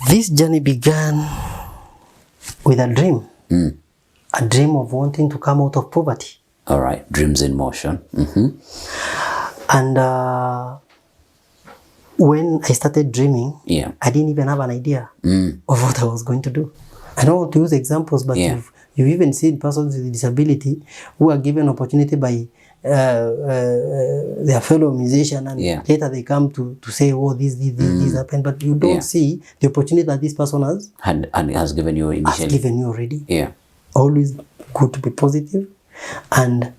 This journey began with a dream. A dream of wanting to come out of poverty. All right, dreams in motion. And when I started dreaming, I didn't even have an idea of what I was going to do. I don't want to use examples, but you've even seen persons with disability who are given opportunity by their fellow musician, and later they come to say, oh, this happened, but you don't see the opportunity that this person has and has given you initially. Has given you already. Always good to be positive and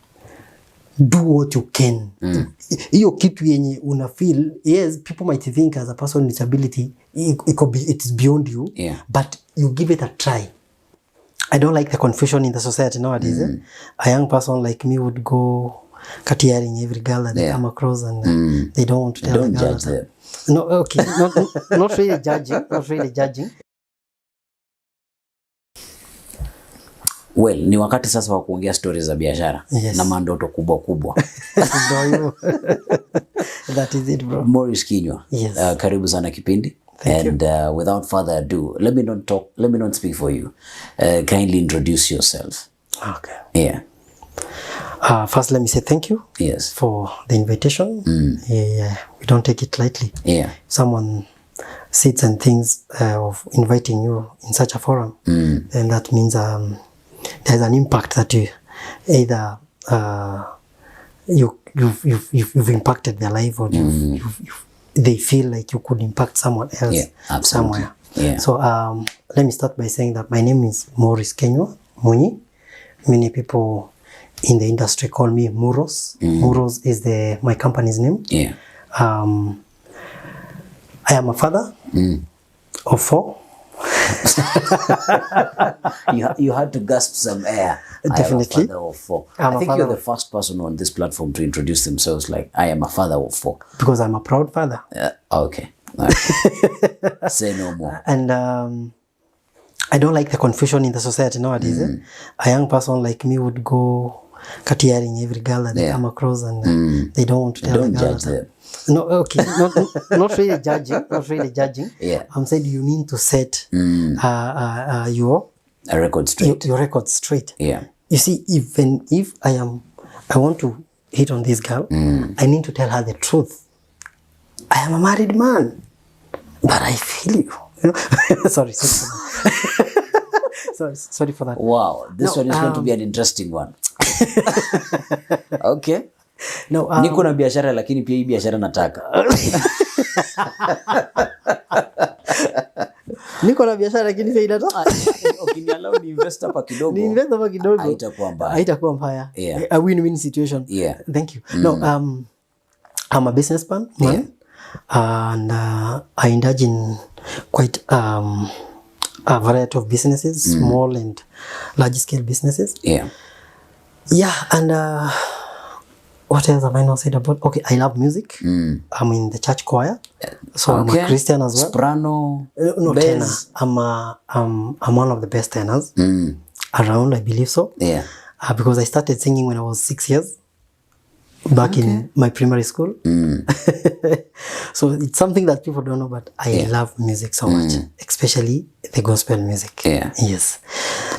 do what you can. Hiyo kitu yenye una feel, yes, people might think as a person with disability it's beyond you, but you give it a try. I don't like the confusion in the society nowadays. A young person like me would go catering every girl that they come across, and they don't want to tell the girl. Judge them. No, okay, not really judging, not really judging. Well, ni wakati sasa wa kuongea stories za biashara na mandoto kubwa kubwa. That is it, bro. Maurice Kinywa. Karibu sana kipindi. Thank you. Without further ado, let me not speak for you. Kindly introduce yourself. Okay. First, let me say thank you for the invitation. We don't take it lightly. Someone sits and thinks of inviting you in such a forum, then that means there's an impact that you either you've impacted their life, or they feel like you could impact someone else somewhere. So let me start by saying that my name is Maurice Kinywa Munyi. Many people in the industry call me Muros. Muros is my company's name. I am a father of 4. You had to gasp some air. Definitely. I am a father of 4. I think you're the first person on this platform to introduce themselves like, I am a father of 4. Because I'm a proud father. Okay. Say no more. And I don't like the confusion in the society nowadays. A young person like me would go catering every girl that they come across, and they don't want to tell the girl. Judge them. No, okay, not really judging, not really judging. I'm saying you need to set your record straight. Your record straight. You see, even if I want to hit on this girl, I need to tell her the truth. I am a married man, but I feel you. You know? Sorry for that. Wow, this one is going to be an interesting one. Okay. No, niko na biashara lakini pia hii biashara nataka. Niko na biashara lakini pia inataka. Ukiniallow ni invest hapa kidogo. Ni invest hapa kidogo. Haitakuwa mbaya. Haitakuwa mbaya. A win-win situation. Thank you. No, I'm a businessman, and I indulge in quite a variety of businesses, small and large scale businesses. And what else have I not said about? Okay, I love music. I'm in the church choir, so I'm a Christian as well. Soprano, no tenor. I'm one of the best tenors around. I believe so. Because I started singing when I was 6 years, back in my primary school. So it's something that people don't know, but I love music so much, especially the gospel music. Yes.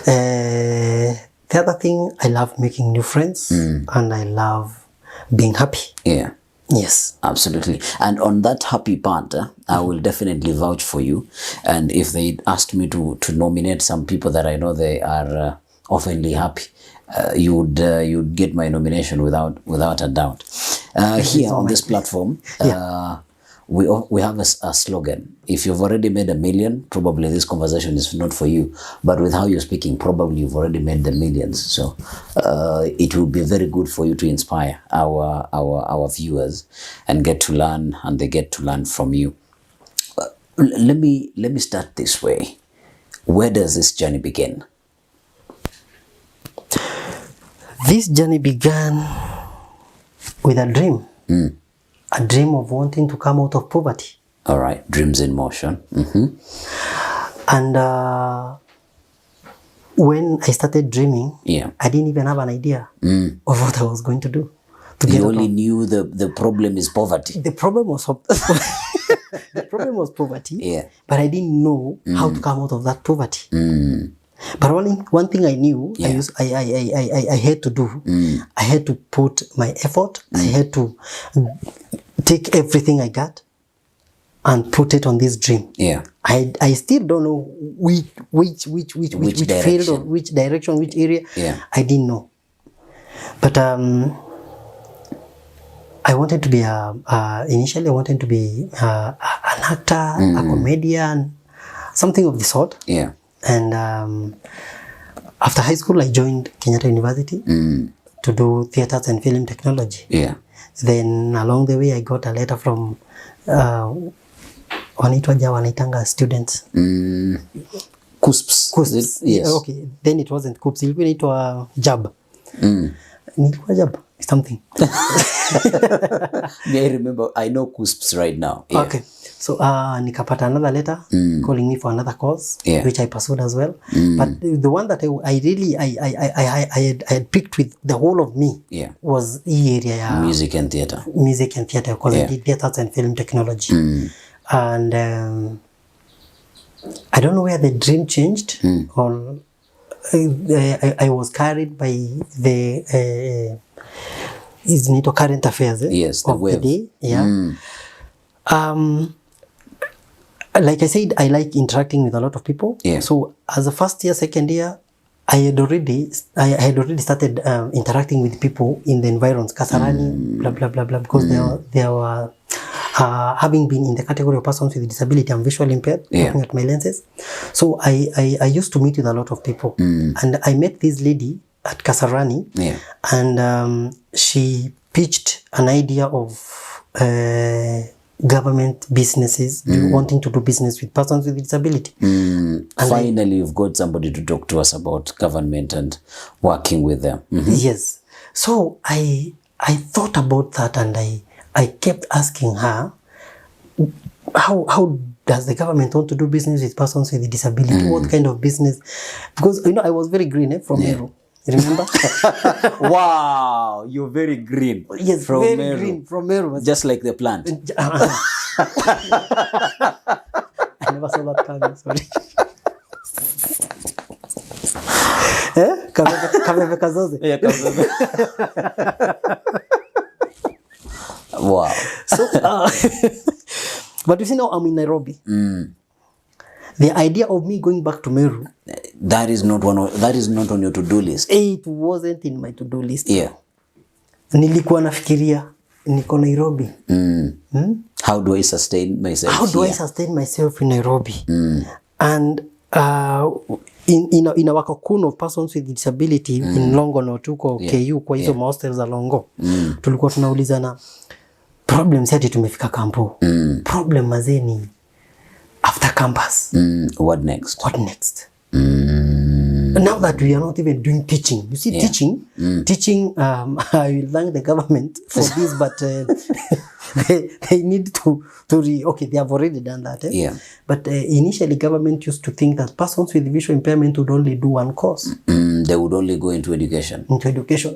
The other thing, I love making new friends, and I love being happy. Yes. Absolutely. And on that happy part, I will definitely vouch for you. And if they asked me to nominate some people that I know they are oftenly happy, you'd get my nomination without a doubt. Here on this platform, we have a slogan. If you've already made 1 million, probably this conversation is not for you. But with how you're speaking, probably you've already made the millions. So it will be very good for you to inspire our viewers and get to learn, and they get to learn from you. Let me start this way. Where does this journey begin? This journey began with a dream. A dream of wanting to come out of poverty. All right, dreams in motion. And when I started dreaming, I didn't even have an idea of what I was going to do. You only knew the problem is poverty. The problem was The problem was poverty. Yeah. But I didn't know how to come out of that poverty. But one thing I knew, Yeah. I had to do. I had to put my effort. I had to take everything I got and put it on this dream. Yeah. I still don't know which field or which direction, which area. Yeah. I didn't know. But I wanted to be initially I wanted to be an actor, a comedian, something of the sort. Yeah. And after high school, I joined Kenyatta University to do theaters and film technology. Yeah. Then along the way, I got a letter from wanaitanga students. CUSPs. CUSPs. Yes. Okay. Then it wasn't CUSPs. Ilikuwa inaitwa JAB. Nilikuwa JAB something. I remember. I know CUSPs right now. Yeah. Okay. So nikapata another letter calling me for another course, which I pursued as well. But the one that I had picked with the whole of me was the area music and theater. Music and theater, because I did theaters and film technology. And I don't know where the dream changed. Or I was carried by the current affairs of the day. Yeah. Like I said, I like interacting with a lot of people. Yeah. So as a first year, second year, I had already started interacting with people in the environs, Kasarani, blah, blah, blah, blah, because there were, having been in the category of persons with disability, I'm visually impaired, looking at my lenses. So I used to meet with a lot of people. And I met this lady at Kasarani, and she pitched an idea of government businesses wanting to do business with persons with disability. Finally, you've got somebody to talk to us about government and working with them. Yes. So I thought about that, and I kept asking her, how does the government want to do business with persons with disability? What kind of business? Because I was very green from Meru. Remember? Wow, you're very green. Yes, from very Meru. green from Meru. Just like the plant. I never saw that coming, sorry. Kameve kazoze. Yeah, wow. So, but you see now I'm in Nairobi. The idea of me going back to Meru, that is not on your to-do list. It wasn't in my to-do list. Yeah. Nilikuwa nafikiria niko Nairobi. How do I sustain myself? How do I sustain myself in Nairobi? And in our cocoon of persons with disability in Longonot, tuko KU kwa hizo hostels za Longo. Tulikuwa tunaulizana problems hadi tumefika kampo. Problem mazeni after campus. What next? What next? Now that we are not even doing teaching. You see, teaching, I will thank the government for this, but they need to okay, they have already done that. Yeah. But initially, government used to think that persons with visual impairment would only do one course. They would only go into education.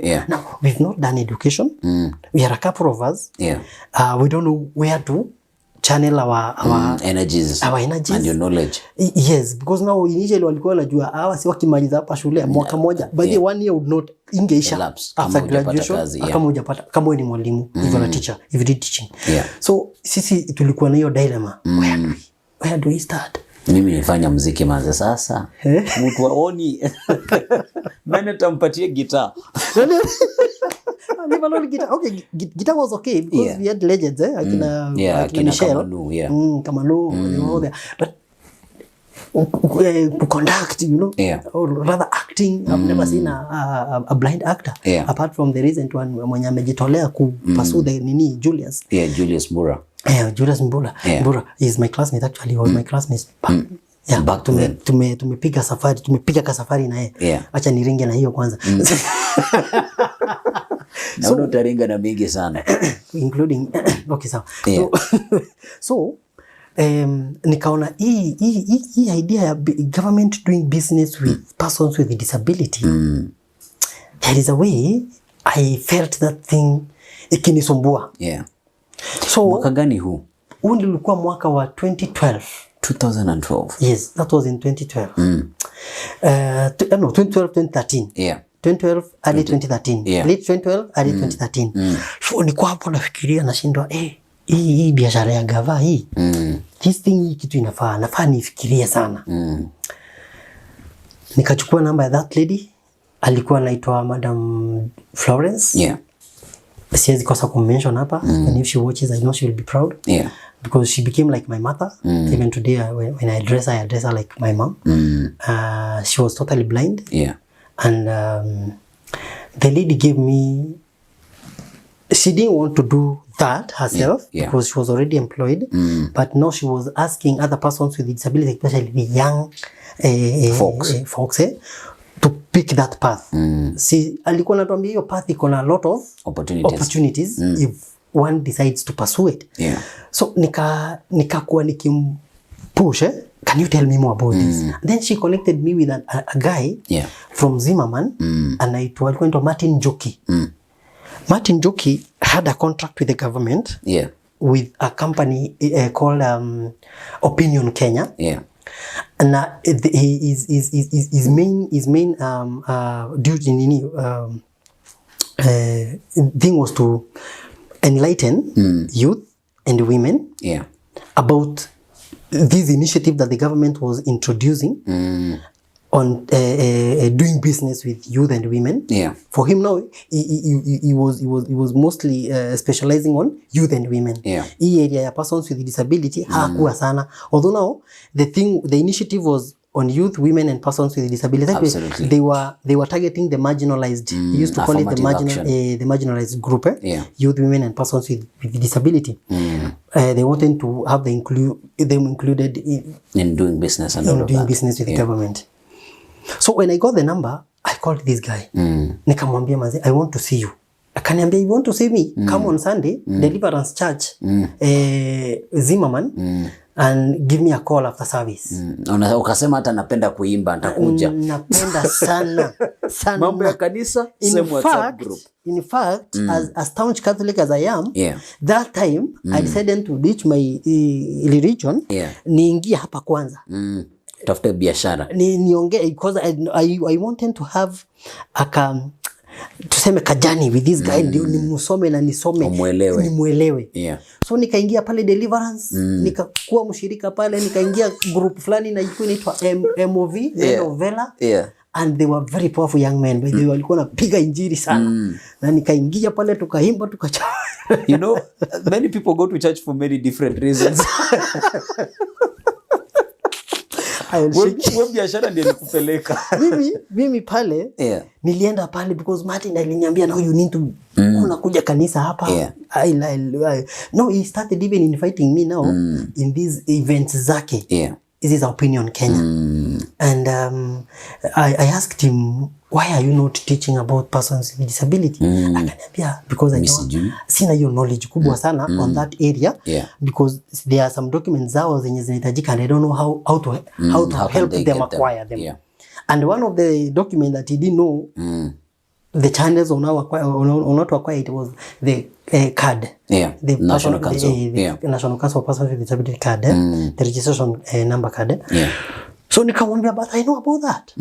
Yeah. Now, we've not done education. We are a couple of us. Yeah. We don't know where to channel our energies and your knowledge. Yes, because now initially walikuwa wanajua hawa si wakimaliza hapa shule mwaka moja, but the 1 year would not ingeisha after graduation kama hujapata, kama wewe ni mwalimu, if you're a teacher, if you did teaching. So sisi tulikuwa na hiyo dilemma, where do we start? Mimi nifanya muziki manze sasa. Mtu waoni. Nani tampatie gitaa? Okay, guitar was okay because we had legends, akina Michelle, Kamanu, but to conduct, or rather acting, I've never seen a blind actor, apart from the recent one mwenye amejitolea pursue the Julius. Julius Mbura. Julius Mbura. Mbura is my classmate, actually. He was my classmate. Back to then. Tumepiga safari na yeye. Acha niringe na hiyo kwanza. Na so, utaringa na mingi sana. Including, okay, so nikaona hii idea ya government doing business with persons with disability. There is a way I felt that thing ikinisumbua. So mwaka gani huu? huu ulikuwa mwaka wa 2012. 2012. Yes, that was in 2012. No, 2012, 2013. Yeah. 2012 early 2013. Yeah. Late 2012 early 2013. So niko hapo nafikiria nashindwa hii biashara ya gava hii. This thing hii kitu nafaa nifikirie sana. Nikachukua namba ya that lady, alikuwa anaitwa Madam Florence. Yeah. Siwezi kosa kumention hapa, and if she watches I know she will be proud. Yeah. Because she became like my mother. Even today when I address her like my mom. She was totally blind. Yeah. And the lady gave me, she didn't want to do that herself. Yeah. Because she was already employed. But now she was asking other persons with disability, especially the young folks to pick that path. See, alikuwa anatuambia hiyo path iko na a lot of opportunities if one decides to pursue it. Yeah. So nikakuwa nikimpush, can you tell me more about this? Then she connected me with a guy from Zimmerman, alikuwa Martin Joki. Martin Joki had a contract with the government with a company called Opinion Kenya. Yeah. And his main duty thing was to enlighten youth and women about this initiative that the government was introducing on doing business with youth and women. Yeah. For him now, he was mostly specializing on youth and women. Yeah. Hii area ya persons with disability hakuwa sana. Although now the initiative was on youth, women, and persons with disability. Absolutely. They were targeting the marginalized. He used to call it the marginalized group. Youth, women, and persons with disability. They wanted to have them included in doing business and doing business with the government. So when I got the number, I called this guy. Nikamwambia manze, I want to see you. Akaniambia, you want to see me? Come on Sunday, Deliverance Church, Zimmerman, and give me a call after service. Ukasema hata napenda kuimba, nitakuja. Napenda sana. Mambo ya kanisa, same WhatsApp group. In fact, as staunch Catholic as I am, that time I decided to ditch my religion. Niingia hapa kwanza. Tafute biashara. Niongee because I wanted to have tuseme kajani with this guy, ndio nimusome na nisome nimuelewe. So nikaingia pale Deliverance, nikakuwa mshirika pale, nikaingia group fulani na inaitwa MOV, Novella. And they were very powerful young men, but they walikuwa napiga injili sana. Na nikaingia pale tukaimba tukacha. You know, many people go to church for many different reasons. Wewe biashara ndiye nikupeleka. Mimi pale nilienda pale because Martin aliniambia now you need to unakuja kanisa hapa. No, he started even inviting me now in these events zake. This is Opinion Kenya. And I asked him, why are you not teaching about persons with disability? Akaniambia, because I don't sina hiyo knowledge kubwa sana on that area, because there are some documents zao zenye zinahitajika and I don't know how to help them acquire them. And one of the documents that he didn't know the channels on how to acquire it was the card. The National Council. The National Council of Persons with Disability card. The registration number card. So nikamwambia, but I know about that.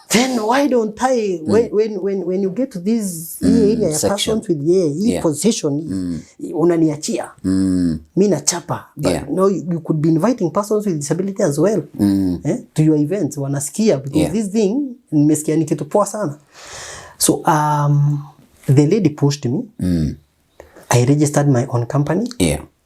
Then why don't I, when you get to this area ya persons with position, unaniachia. Mi nachapa. But no, you could be inviting persons with disability as well to your events. Wanasikia, because this thing, nimesikia ni kitu poa sana. So the lady pushed me. I registered my own company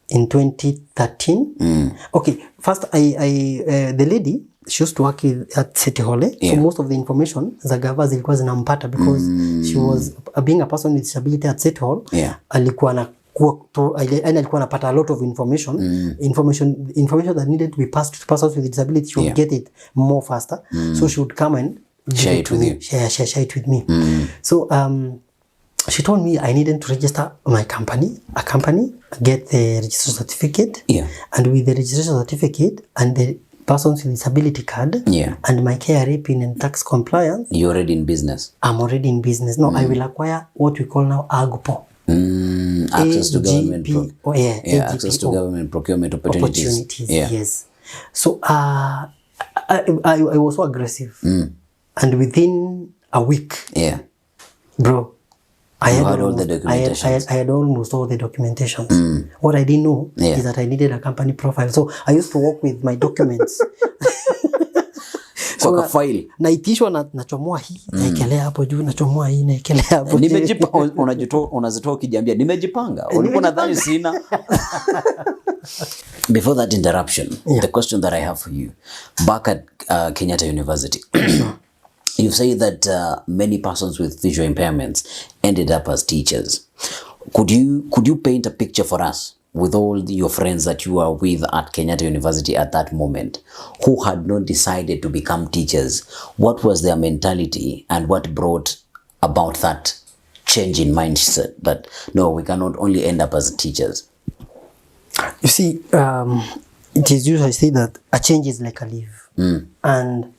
in 2013. Okay, first the lady, she used to work at City Hall. So most of the information za gava zilikuwa zinampata because she was being a person with disability at City Hall. Alikuwa anapata a lot of information that needed to be passed to persons with disability. She would get it more faster. So she would come and share it with you. Share it with me. So she told me I needed to register my company, get the registration certificate, and with the registration certificate and the persons with disability card, and my KRA PIN and tax compliance. You're already in business. I'm already in business. No, I will acquire what we call now AGPO. Access to government access to AGP government procurement opportunities. Yes. So I was so aggressive, and within a week, bro, I had all the documentation. I had almost all the documentations. What I didn't know is that I needed a company profile. So I used to work with my documents. So file naitishwa nachomoa hii naekelea hapo juu, nachomoa hii naekelea hapo. Unazitoa ukijiambia nimejipanga, ulikuwa nadhani sina. Before that interruption, the question that I have for you, back at Kenyatta University, you say that many persons with visual impairments ended up as teachers. Could you paint a picture for us with all your friends that you are with at Kenyatta University at that moment, who had not decided to become teachers? What was their mentality and what brought about that change in mindset that, no, we cannot only end up as teachers? You see, it is usually say that a change is like a leaf. And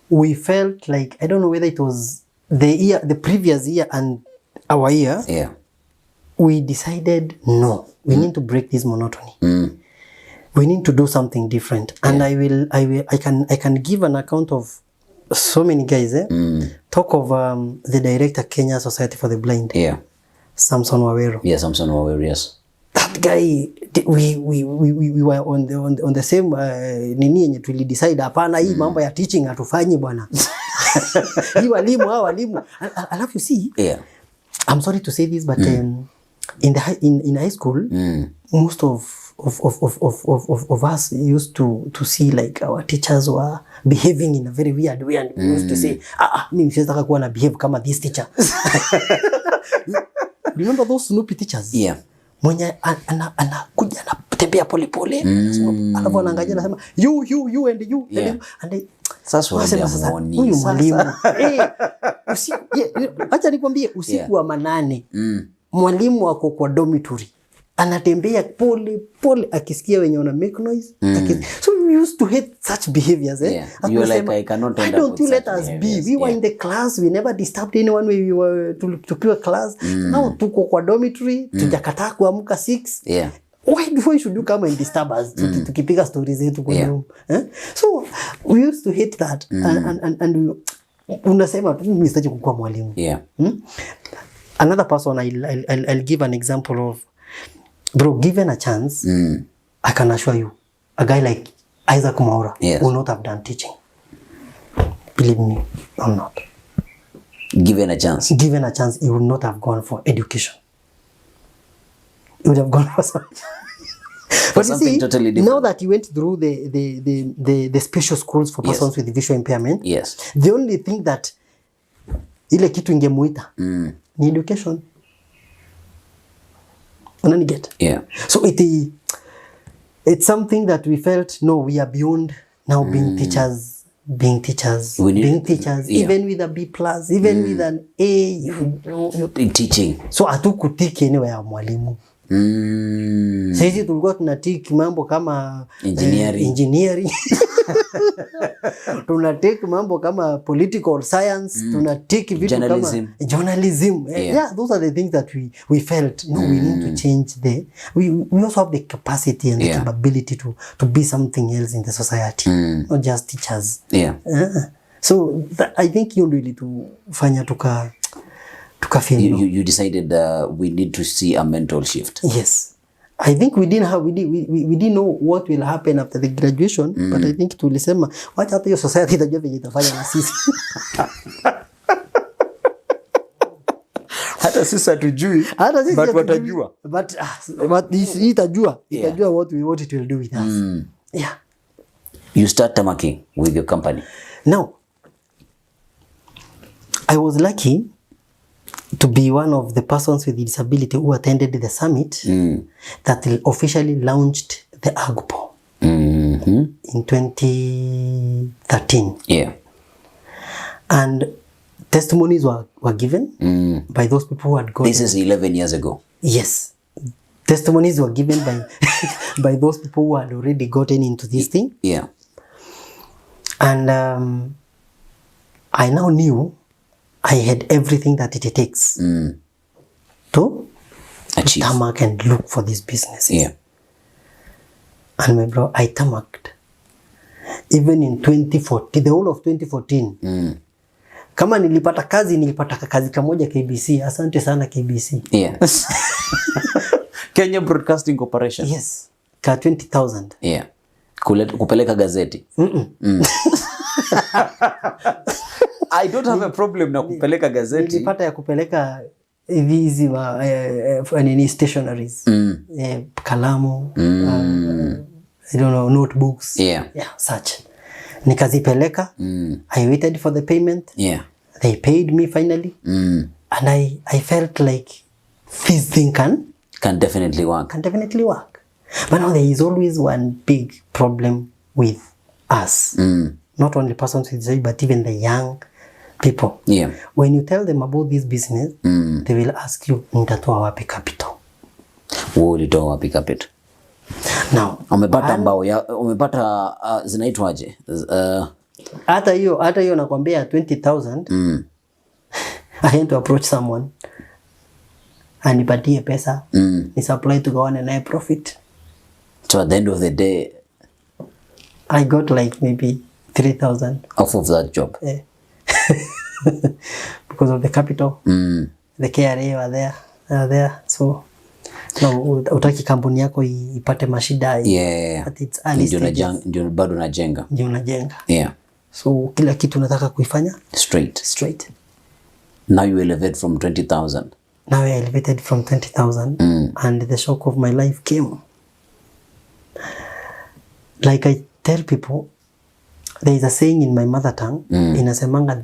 we felt like, I don't know whether it was the previous year and our year, we decided, no, we need to break this monotony. We need to do something different. And I can give an account of so many guys. Talk of the director, Kenya Society for the Blind. Samson Wawero. Samson Wawero, yes. That guy, we were on the same nini yenye tuli decide hapana hii mambo ya teaching hatufanyi bwana. Hii walimu. I love you see. I'm sorry to say this, but in high school, most of us used to see like our teachers were behaving in a very weird way, and we used to say, mimi siwezi kuwa na behave kama this teacher. Remember those Snoopy teachers? Mwenye anakuja anatembea pole pole, alafu anaangalia anasema you and you and sasa huyu mwalimu acha nikwambie, usiku wa manane mwalimu wako kwa dormitory anatembea pole pole akisikia wenye wana make noise. So we used to hate such behaviors. You're like, I cannot end up with you let us be. We were in the class, we never disturbed anyone when we were to class. Now tuko kwa dormitory, tujakataa kuamka 6. Why should you come and disturb us? Tukipiga stories zetu kwa room. So we used to hate that. And unasema mimi sitaki kukuwa mwalimu. Another person I'll give an example of, bro, given a chance, I can assure you, a guy like Isaac Maura will not have done teaching. Believe me or not. Given a chance, he would not have gone for education. He would have gone for something. But something see, totally different. Now that he went through the special schools for persons with visual impairment, the only thing that ile kitu ingemuita ni education. Get? So it's something that we felt, no, we are beyond now being teachers, being teachers, even with a B+, even with an A, you teaching. So hatukutiki anyway ya mwalimu. Sisi tulikuwa tunatiki mambo kama engineering. Tunatiki mambo kama political science, tunatiki vitu kama journalism. Those are the things that we felt, no, we need to change we also have the capacity and the capability to be something else in the society, not just teachers. So I think you really to fanya you decided we need to see a mental shift. Yes, I think we didn't know what will happen after the graduation, but I think tulisema wacha hata hiyo society itajua vile itafanya na sisi. Hata sisi hatujui, but watajua. But itajua what it will do with us. You start tamaking with your company. Now, I was lucky to be one of the persons with disability who attended the summit that officially launched the AGPO in 2013. And testimonies were given by those people who had gone. This is 11 years ago. Yes. Testimonies were given by those people who had already gotten into this thing. And I now knew I had everything that it takes to Achieve. Tarmac and look for these businesses. Yeah. And my bro, I tarmacked. Even in 2014, the whole of 2014. Kama nilipata kazi kamoja KBC. Asante sana KBC. Yeah. Kenya Broadcasting Corporation. Yes. Ka 20,000. Yeah. Kupeleka gazeti. I don't have a problem na kupeleka gazeti. Nilipata ya kupeleka hizi nini stationaries. Kalamu, I don't know, notebooks. Yeah, such. Nikazipeleka. I waited for the payment. Yeah. They paid me finally. And I felt like this thing can definitely work. But now there is always one big problem with us. Not only persons with disability, but even the young people. Yeah. When you tell them about this business, they will ask you, nitatoa wapi capital? Ulitoa wapi capital? Now, umepata zinaitwaje? Hata hiyo nakwambia 20,000. I had to approach someone anipatie pesa, ni supply tugawane naye profit. So at the end of the day, I got like maybe 3,000 off of that job. Yeah. Because of the capital. The KRA were there. So no, utaki kampuni yako ipate mashida. Yeah. At its early stages. Ndio bado unajenga. Yeah. So kila kitu nataka kuifanya straight. Now you elevate from 20,000. Now I elevated from 20,000 and the shock of my life came. Like I tell people, there is a saying in my mother tongue, inasemanga,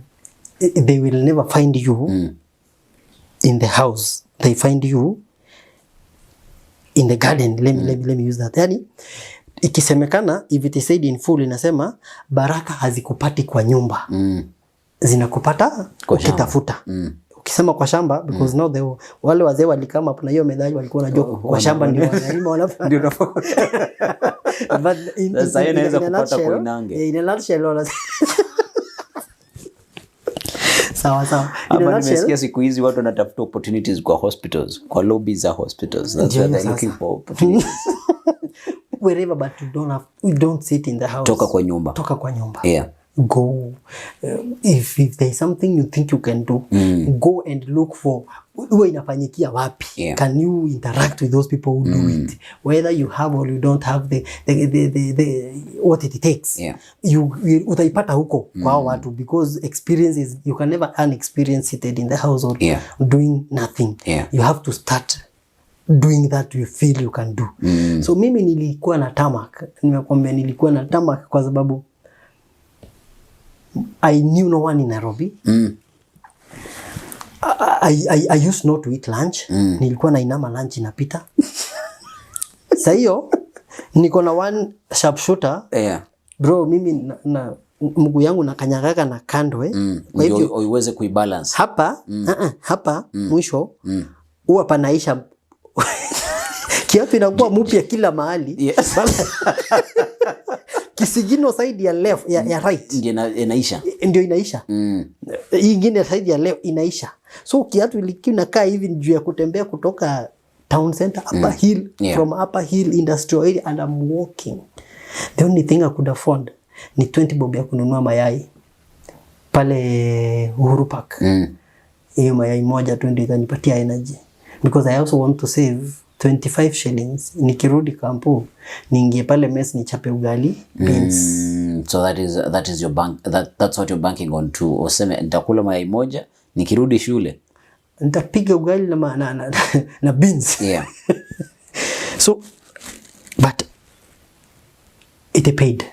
they will never find you in the house. They find you in the garden. Let me use that. Yani, ikisemekana, if it is said in full, inasema, baraka hazikupati kwa nyumba. Zinakupata ukitafuta. Ukisema kwa shamba, because now wale wazee walikama hapo na hiyo medali walikuwa wanajua kwa shamba ndio wanalima wanafanya. Ndio nafanya. But sasa inaweza kupata kwa inange. In a nutshell, sawa. Hapa nimesikia siku hizi watu wanatafuta opportunities kwa hospitals, kwa lobbies za hospitals. That's why they're looking for opportunities. Wherever, but we don't sit in the house. Toka kwa nyumba. Yeah. Go. If there is something you think you can do, go and look for uwe inafanyikia wapi. Yeah. Can you interact with those people who do it? Whether you have or you don't have the what it takes. Yeah. You utaipata huko kwa watu, because experience is, you can never earn experience seated in the house or doing nothing. Yeah. You have to start doing that you feel you can do. So mimi nilikuwa na tarmac. Nimekwambia nilikuwa na tarmac kwa sababu I knew no one in Nairobi. I used not to eat lunch. Nilikuwa na inama lunch inapita. Sa hiyo niko na one sharpshooter. Yeah. Bro, mimi na mguu yangu na kanyagaka na kando Kwa hivyo uweze kuibalance. Hapa mwisho huwa panaisha. Kiatu inakuwa mpya kila mahali. Yes. Kisigino side ya left ya right ndio inaisha. Hii ingine side ya left inaisha. So kiatu ilikuwa inakaa hivi juu ya kutembea kutoka town center upper hill, from upper hill industrial area, and I'm walking. The only thing I could afford ni 20 bob ya kununua mayai pale Uhuru Park. Hiyo mayai moja tu ndio ikanipatia energy, because I also want to save 25 shillings. Nikirudi kampo niingie pale mess nichape ugali beans. So that is your bank, that's what you're banking on to. Useme nitakula mayai moja nikirudi shule nitapiga ugali na beans. Yeah. So but it paid.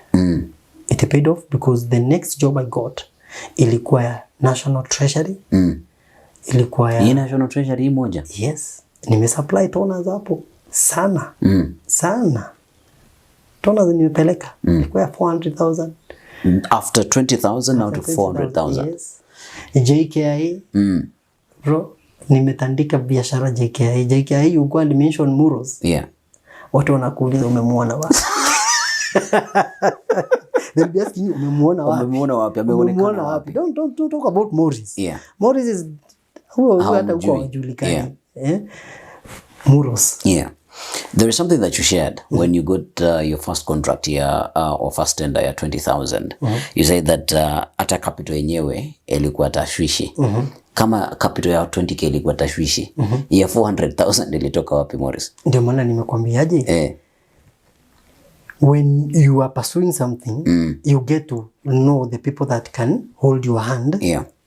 It paid off, because the next job I got ilikuwa ya National Treasury. Ilikuwa ya National Treasury moja. Yes. Nimesupply toners hapo sana. Sana. Toners nimepeleka. Ilikuwa ya 400,000. After 20,000 now to 400,000. Yes. JKI. Bro, nimetandika biashara JKI. JKI you go and mention Muros. Yeah. Watu wanakuuliza umemuona wapi? They'll be asking you umemuona wapi? Umemuona wapi? Don't talk about Maurice. Yeah. Maurice is huo hata uko wajulikani. Yeah. Muros. Yeah. There is something that you shared when you got your first contract here or first tender ya 20,000. You said that hata capital yenyewe ilikuwa tashwishi. Kama capital ya 20k ilikuwa tashwishi. Ya 400,000 ilitoka wapi, Maurice? Ndio maana nimekwambiaje? When you are pursuing something, you get to know the people that can hold your hand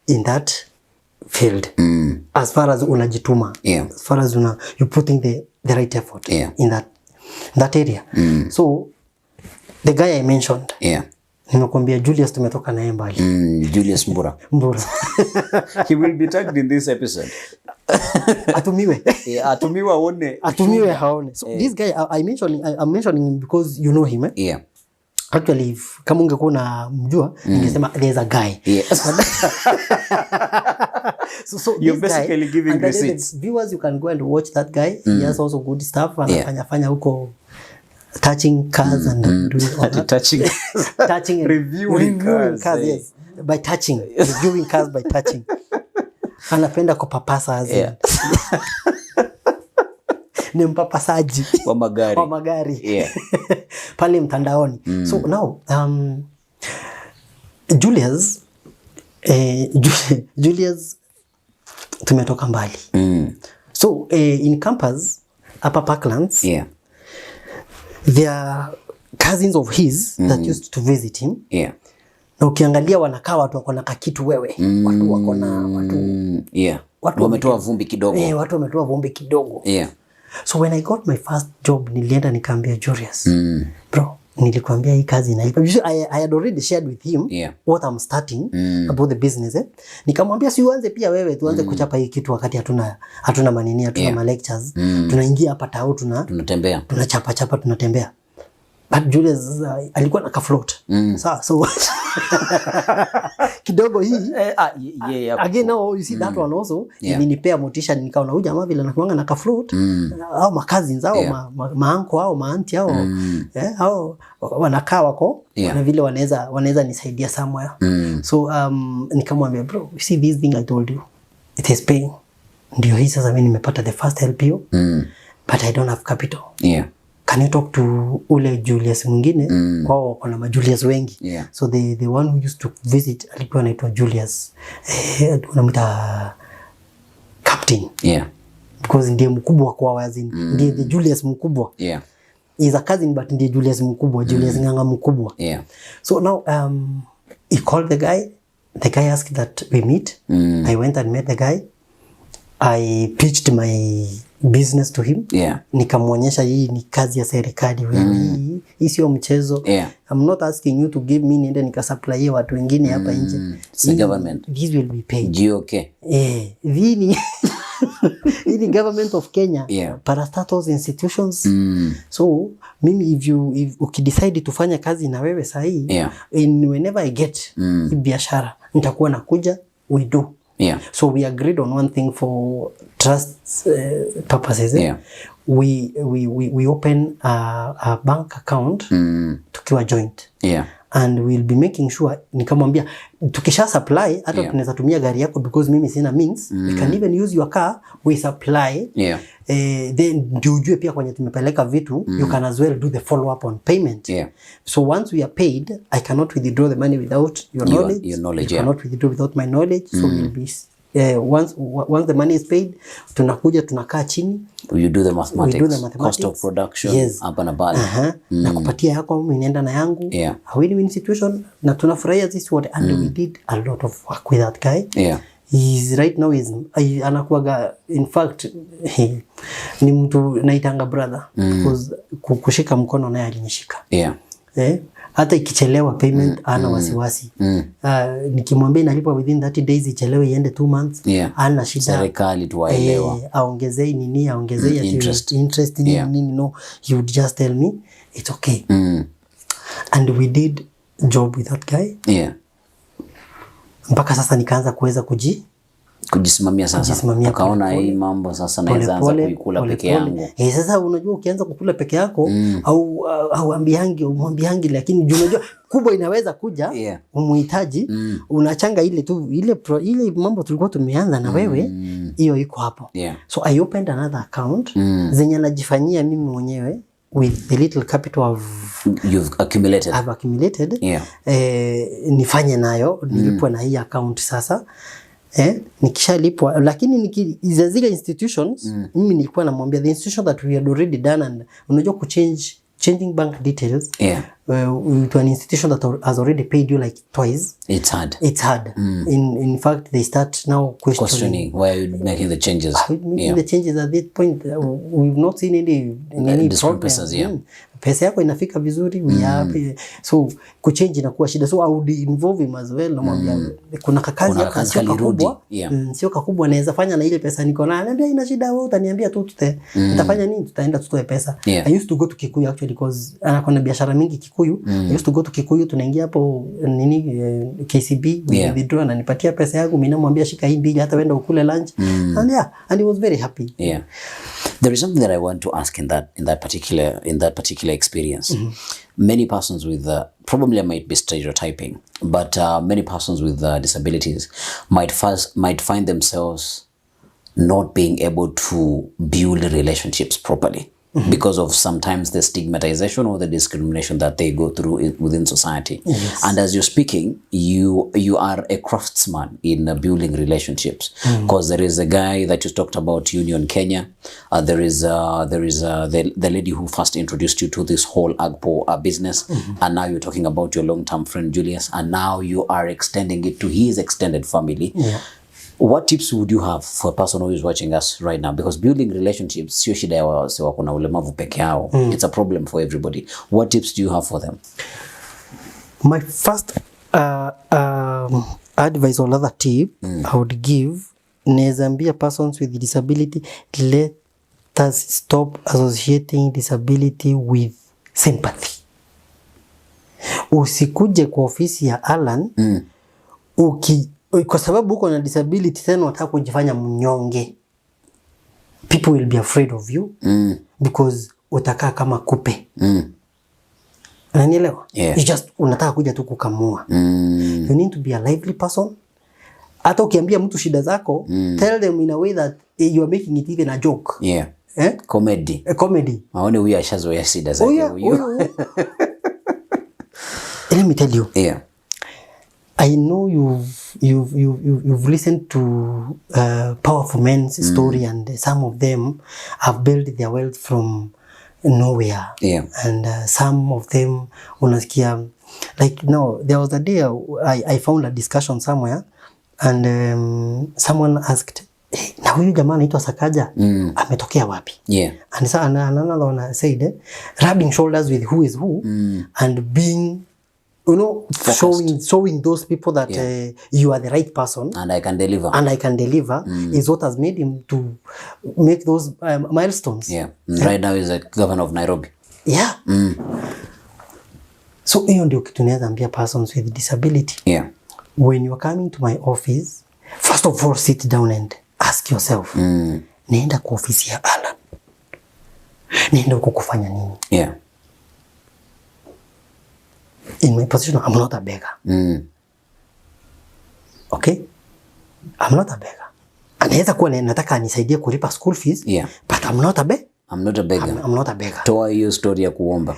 in that field. As far as unajituma, as far as you putting the right effort in that area. So the guy I mentioned, nimekwambia Julius tumetoka naye mbali. Julius Mbura. He will be tagged in this episode. Atumiwe. Atumiwe aone. Atumiwe haone. So this guy I'm mentioning him because you know him. Actually, if kama ungekuwa unamjua, ningesema there's a guy. So you're basically giving receipts. Viewers, you can go and watch that guy. He has also good stuff. Anafanya huko touching cars and doing all that. touching and reviewing cars. Yes. By touching. Reviewing cars by touching. Anapenda kupapasa ni mpapasaji wa magari. Pale mtandaoni. So now Julius tumetoka mbali. So in campus upper Parklands, there are cousins of his that used to visit him. Na ukiangalia wanakaa watu wako na kakitu wewe. Watu wako na watu wametoa vumbi kidogo. Watu wametoa vumbi kidogo. So when I got my first job, nilienda nikaambia Julius, bro, nilikwambia hii kazi inalipa. I had already shared with him what I'm starting about the business. Nikamwambia si uanze pia wewe, tuanze kuchapa hii kitu wakati hatuna manini, hatuna ma lectures. Tunaingia hapa tao tunatembea. Tunachapa tunatembea. But Julius alikuwa na float. Sawa, so kidogo hii again now you see that one also ilinipea motisha, nikaona huyu jamaa vile anakuanga na float au makazi zao maanko au maanti au au wanakaa wako na vile wanaweza nisaidia somewhere. So nikamwambia bro, you see this thing I told you, it is paying. Ndio hii sasa mimi nimepata the first LPO but I don't have capital. Can you talk to ule Julius mwingine? Kwao kuna ma Julius wengi. So the one who used to visit alikuwa anaitwa Julius. Tunamwita captain. Because ndiye mkubwa kwa wazini. Ndiye the Julius mkubwa. He's a cousin but ndiye Julius mkubwa. Julius nganga mkubwa. So now he called the guy. The guy asked that we meet. I went and met the guy. I pitched my business to him. Nikamwonyesha hii ni kazi ya serikali wewe. Hii sio mchezo. I'm not asking you to give me niende nikasupply watu wengine hapa nje. The government. This will be paid. GOK. Hii ni government of Kenya. Parastatal institutions. So mimi if ukidecide tufanya kazi na wewe sahi, whenever I get biashara nitakuwa nakuja, we do. So we agreed on one thing for trust purposes. We open a bank account tukiwa joint. And we'll be making sure, nikamwambia tukisha supply hata tunaweza tumia gari yako because mimi sina means. We can even use your car, we supply. Then ndio ujue pia kwenye tumepeleka vitu, you can as well do the follow up on payment. So once we are paid, I cannot withdraw the money without your knowledge. You cannot withdraw without my knowledge. So we'll be once the money is paid, tunakuja tunakaa chini. You do the mathematics. Cost of production. Hapa na pale. Na kupatia yako mimi na yangu. A win-win situation. Na tunafurahia this what and we did a lot of work with that guy. He's right now anakuaga, in fact ni mtu naitanga brother because kushika mkono naye alinishika. Hata ikichelewa payment ana wasiwasi. Nikimwambia inalipwa within 30 days, ichelewe iende 2 months, ana shida. Serikali tuwaelewa. Aongezee nini, aongezee interest nini, no, he would just tell me it's okay. And we did job with that guy. Mpaka sasa nikaanza kuweza kujisimamia sasa. Ukaona hii mambo sasa naweza anza kuikula peke yangu. Sasa unajua ukianza kukula peke yako au ambiangi, lakini unajua kubwa inaweza kuja umuhitaji, unachanga ile tu ile mambo tulikuwa tumeanza na wewe, hiyo iko hapo. So I opened another account zenye najifanyia mimi mwenyewe with the little capital I've accumulated. Nifanye nayo, nilipwe na hii account sasa. Nikishalipwa, lakini zile institutions mimi nilikuwa namwambia the institution that we had already done, and unajua changing bank details to an institution that has already paid you like twice. It's hard. In fact, they start now questioning why are you making the changes. The changes at that point, we've not seen any problem. Pesa yako inafika vizuri, we have so kuchange inakuwa shida, so I would involve him as well. Namwambia kuna kakazi yako sio kakubwa, sio kakubwa, naweza fanya na ile pesa niko nayo. Anambia ina shida, wewe utaniambia tu tutafanya nini, tutaenda tutoe pesa. I used to go to Kikuyu actually because ana biashara mingi Kikuyu. I used to go to Kikuyu, tunaingia hapo KCB, we withdraw, ananipatia pesa yangu, mimi namwambia shika hii mbili, hata wenda ukule lunch. And he was very happy. There is something that I want to ask in that particular experience. Many persons with probably I might be stereotyping, but many persons with disabilities might find themselves not being able to build relationships properly because of sometimes the stigmatization or the discrimination that they go through within society. And as you're speaking, you are a craftsman in building relationships, because there is a guy that you talked about, Union Kenya. There is the lady who first introduced you to this whole Agpo business, and now you're talking about your long-term friend Julius, and now you are extending it to his extended family. What tips would you have for a person who is watching us right now? Because building relationships, sio shida ya wase wako na ulemavu peke yao. It's a problem for everybody. What tips do you have for them? My first advice or other tip I would give, nezambia persons with disability, let us stop associating disability with sympathy. Usikuje kwa ofisi ya Alan kwa sababu uko na disability tena unataka kujifanya mnyonge. People will be afraid of you because utakaa kama kupe. Unanielewa? You just unataka kuja tu kukamua. You need to be a lively person. Hata ukiambia mtu shida zako, tell them in a way that you are making it even a joke. Comedy. Maone huyu ashazoea shida zake huyu. Let me tell you. I know you've listened to powerful men's story, and some of them have built their wealth from nowhere. And some of them unasikia like, no, there was a day I found a discussion somewhere, and someone asked, hey, na huyu jamaa anaitwa Sakaja ametokea wapi? And so another one said, rubbing shoulders with who is who, and being, you know, showing those people that you are the right person and I can deliver is what has made him to make those milestones. Right now he's a governor of Nairobi. So hiyo ndio kitu naweza ambia persons with disability. When you are coming to my office, first of all, sit down and ask yourself, naenda kwa ofisi ya Alan, naenda huko kufanya nini? In my position, I'm not a beggar. Okay? I'm not a beggar. Anaweza kuwa nataka anisaidie kulipa school fees, but I'm not a beggar. I'm not a beggar. Toa hiyo story ya kuomba.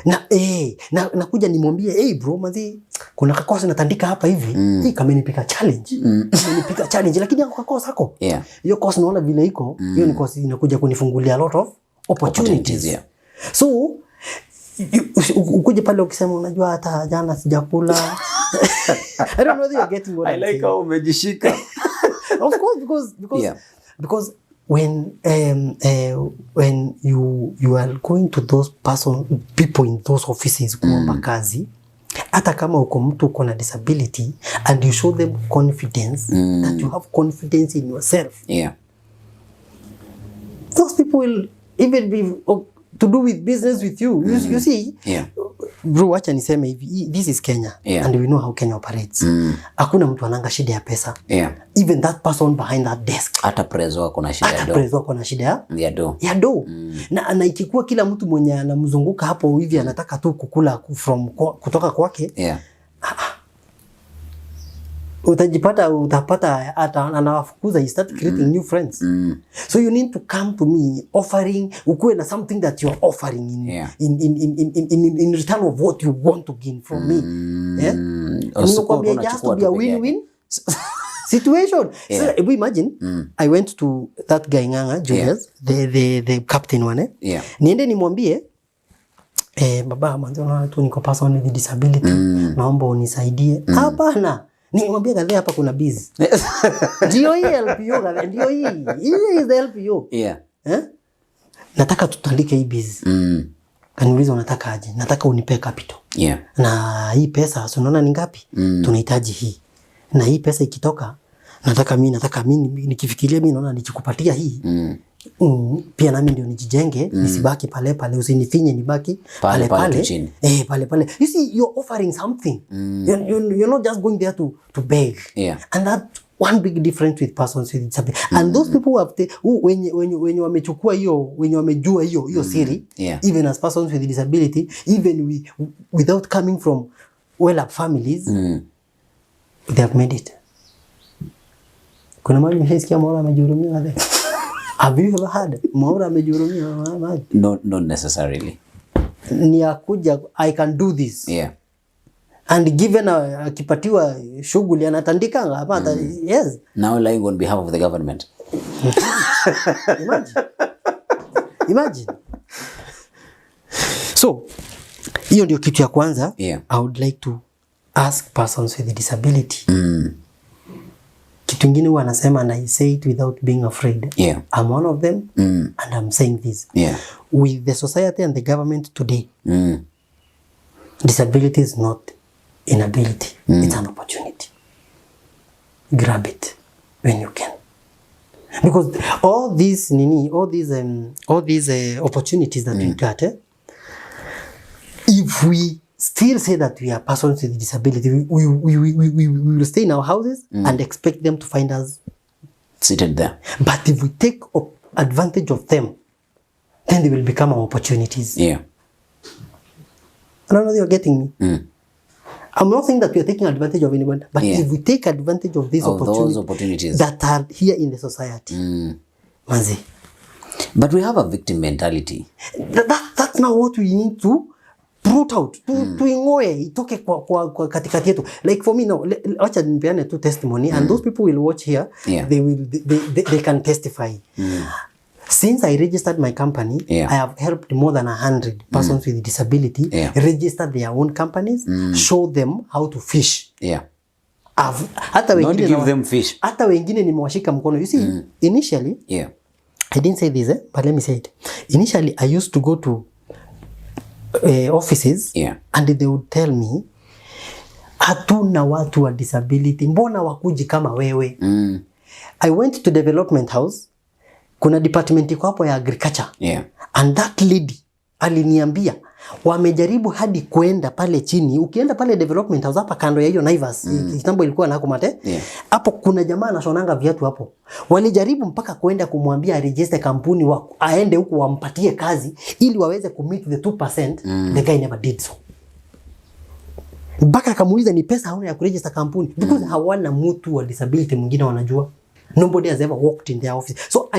Na kuja nimwambie, hey bro, mazi, kuna kakosa natandika hapa hivi, kamenipika challenge. Kamenipika challenge, lakini yako kakosa hako. Hiyo course naona vile iko, hiyo ni course inakuja kunifungulia a lot of opportunities. So, ukuje pale ukisema unajua hata jana sijakula. I don't know whether you're getting what I like how umejishika. Of course, because when you are going to those people in those offices kuomba kazi, hata kama uko mtu uko na disability, and you show them confidence, that you have confidence in yourself, those people will even be to do with business with you. You see, bro, wacha niseme hivi, this is Kenya, and we know how Kenya operates. Hakuna mtu ananga shida ya pesa. Even that person behind that desk, hata prezo wako na shida hata prezo wako na shida ya do. Na ikikuwa kila mtu mwenye anamzunguka hapo hivi anataka tu kukula kutoka kwake, utapata hata anawafukuza, you start creating new friends. So you need to come to me offering, ukuwe na something that you are offering in return of what you want to gain from me. Nimekwambia it has to be a win-win situation. So imagine I went to that guy Nganga Julius, the captain one, niende nimwambie baba manzo na tu niko person with disability, naomba unisaidie. Hapana, nimwambia gaza hapa kuna busy. Ndio hii LPO gaza, ndio hii is the LPO. Nataka tutandike hii busy. Kaniuliza unataka aje? Nataka unipe capital. Na hii pesa unaona ni ngapi? Tunahitaji hii. Na hii pesa ikitoka nataka mimi nikifikiria mimi naona nikikupatia hii. Pia nami ndio nijijenge, nisibaki pale pale, usinifinye nibaki pale pale. Pale pale. You see, you're offering something. You're not just going there to beg. And that one big difference with persons with disability. And those people who have when wamechukua hiyo, when wamejua hiyo siri, even as persons with disability, even without coming from well-up families, they have made it. Kuna mali mshasikia Maura amejihurumia wale. Have you ever had Maura amejihurumia wale? Not necessarily. Ni akuja, I can do this. And given akipatiwa shughuli anatandika hapa. Yes. Now lying on behalf of the government. Imagine. So, hiyo ndio kitu ya kwanza. I would like to ask persons with disability. Kitu ngine wanasema, and I say it without being afraid. I'm one of them, and I'm saying this. With the society and the government today, disability is not inability. It's an opportunity. Grab it when you can. Because all these opportunities that we got, if we still say that we are persons with disability, we will stay in our houses and expect them to find us seated there. But if we take advantage of them, then they will become our opportunities. I don't know if you're getting me. I'm not saying that we are taking advantage of anyone, but if we take advantage of these opportunities that are here in the society, Mazi. But we have a victim mentality. That's not what we need to root out. Tuingoe itoke kwa katikati yetu. Like for me now, acha nipeane tu testimony, and those people will watch here. They can testify. Since I registered my company, I have helped more than 100 persons with disability register their own companies, show them how to fish. Not give them fish. Hata wengine nimewashika mkono. You see, initially, I didn't say this, but let me say it. Initially, I used to go to offices, and they would tell me, hatuna watu wa disability, mbona wakuji kama wewe? I went to development house. Kuna department iko hapo ya agriculture. And that lady aliniambia wamejaribu hadi kwenda pale chini. Ukienda pale development house hapa kando ya hiyo Naivas, kitambo ilikuwa na Kumate. Hapo kuna jamaa anashonanga viatu hapo. Walijaribu mpaka kwenda kumwambia register kampuni aende huko wampatie kazi ili waweze kumit the 2%. The guy never did so. Mpaka akamuuliza ni pesa hauna ya kuregister kampuni, because hawana mtu wa disability mwingine wanajua. Nobody has ever walked in their office. So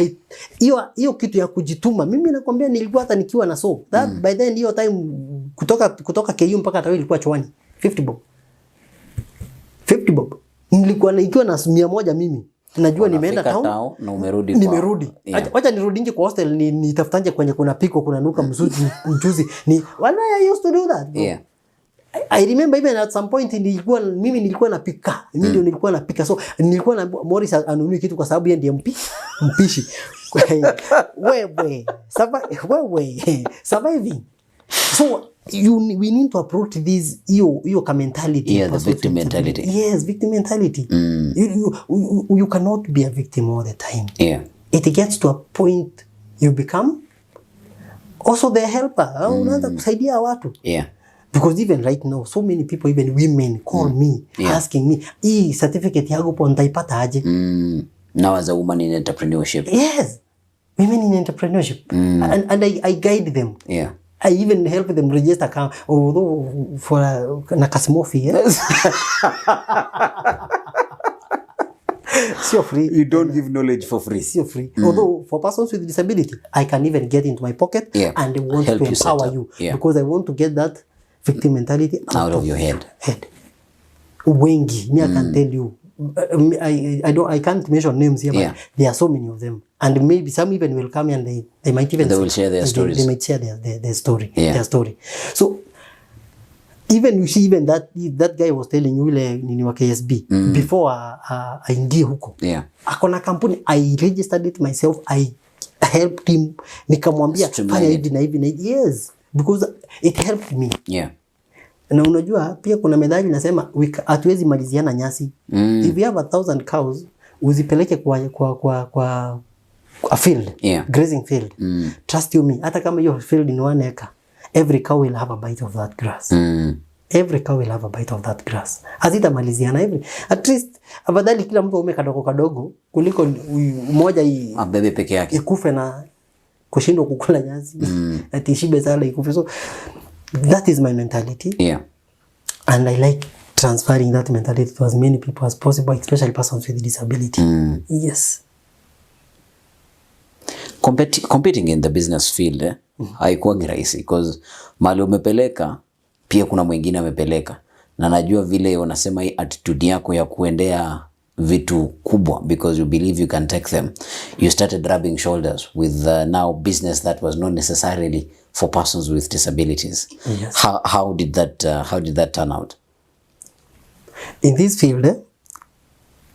hiyo kitu ya kujituma, mimi nakwambia nilikuwa hata nikiwa na that by then hiyo time kutoka KU mpaka tawi ilikuwa chwani 50 bob. 50 bob. Nilikuwa nikiwa na 100 mimi. Najua nimeenda town na umerudi. Nimerudi. Acha nirudi nje kwa hostel nitafutanje kwenye kuna piko kuna nuka mchuzi. Wala I used to do that. I remember even at some point mimi nilikuwa napika. Mimi ndio nilikuwa napika. So nilikuwa na Maurice anunui kitu kwa sababu yeye ndiye mpishi. Wewe surviving. So we need to approach this your mentality. The victim mentality. Yes, victim mentality. You cannot be a victim all the time. It gets to a point you become also the helper. Unaanza kusaidia watu. Because even right now, so many people, even women, call me, asking me, hii certificate yangu po nitaipata aje? Now as a woman in entrepreneurship. Yes, women in entrepreneurship. And I guide them. Yeah. I even help them register account, although for na kasimofi, yes. Sio free. You don't give knowledge for free. Sio free. Although for persons with disability, I can even get into my pocket and want help to you empower you because I want to get that victim mentality out of your head. Wengi, me I can tell you. I can't mention names here, but there are so many of them, and maybe some even will come and they might even will share their stories. They might share their story, their story. So even you see, even that guy was telling you nini wa KSB before aingie huko. Akona kampuni, I registered it myself. I helped him, nikamwambia fanya hivi na hivi na hivi. Yes, because it helped me. Na unajua pia kuna methali nasema hatuwezi maliziana nyasi. If you have 1,000 cows, uzipeleke kwa a field, grazing field. Trust you me, hata kama hiyo field in 1 acre, every cow will have a bite of that grass. Every cow will have a bite of that grass. Hazita maliziana at least afadhali kila mtu aume kadogo kadogo kuliko mmoja abebe peke yake ikufe na kushindwa kukula nyasi. Ati shibe sana ikufe. So that is my mentality. And I like transferring that mentality to as many people as possible, especially persons with disability. Yes. Competing in the business field haikuwa rahisi because mali umepeleka pia kuna mwingine amepeleka, na najua vile wanasema hii attitude yako ya kuendea vitu kubwa because you believe you can take them. You started rubbing shoulders with now business that was not necessarily for persons with disabilities. How did that turn out? In this field,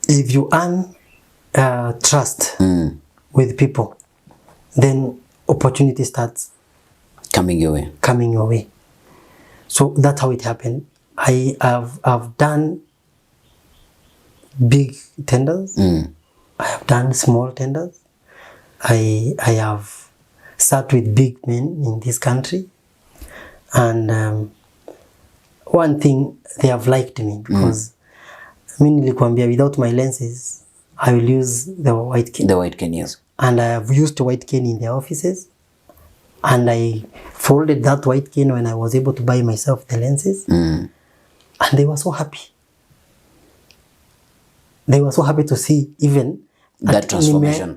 if you earn trust with people, then opportunity starts coming your way. So that's how it happened. I've done big tenders. I have done small tenders. I have sat with big men in this country, and one thing, they have liked me because nilikuambia without my lenses I will use the white cane. The white cane, yes. And I have used white cane in their offices, and I folded that white cane when I was able to buy myself the lenses, and they were so happy. They were so happy to see even that transformation.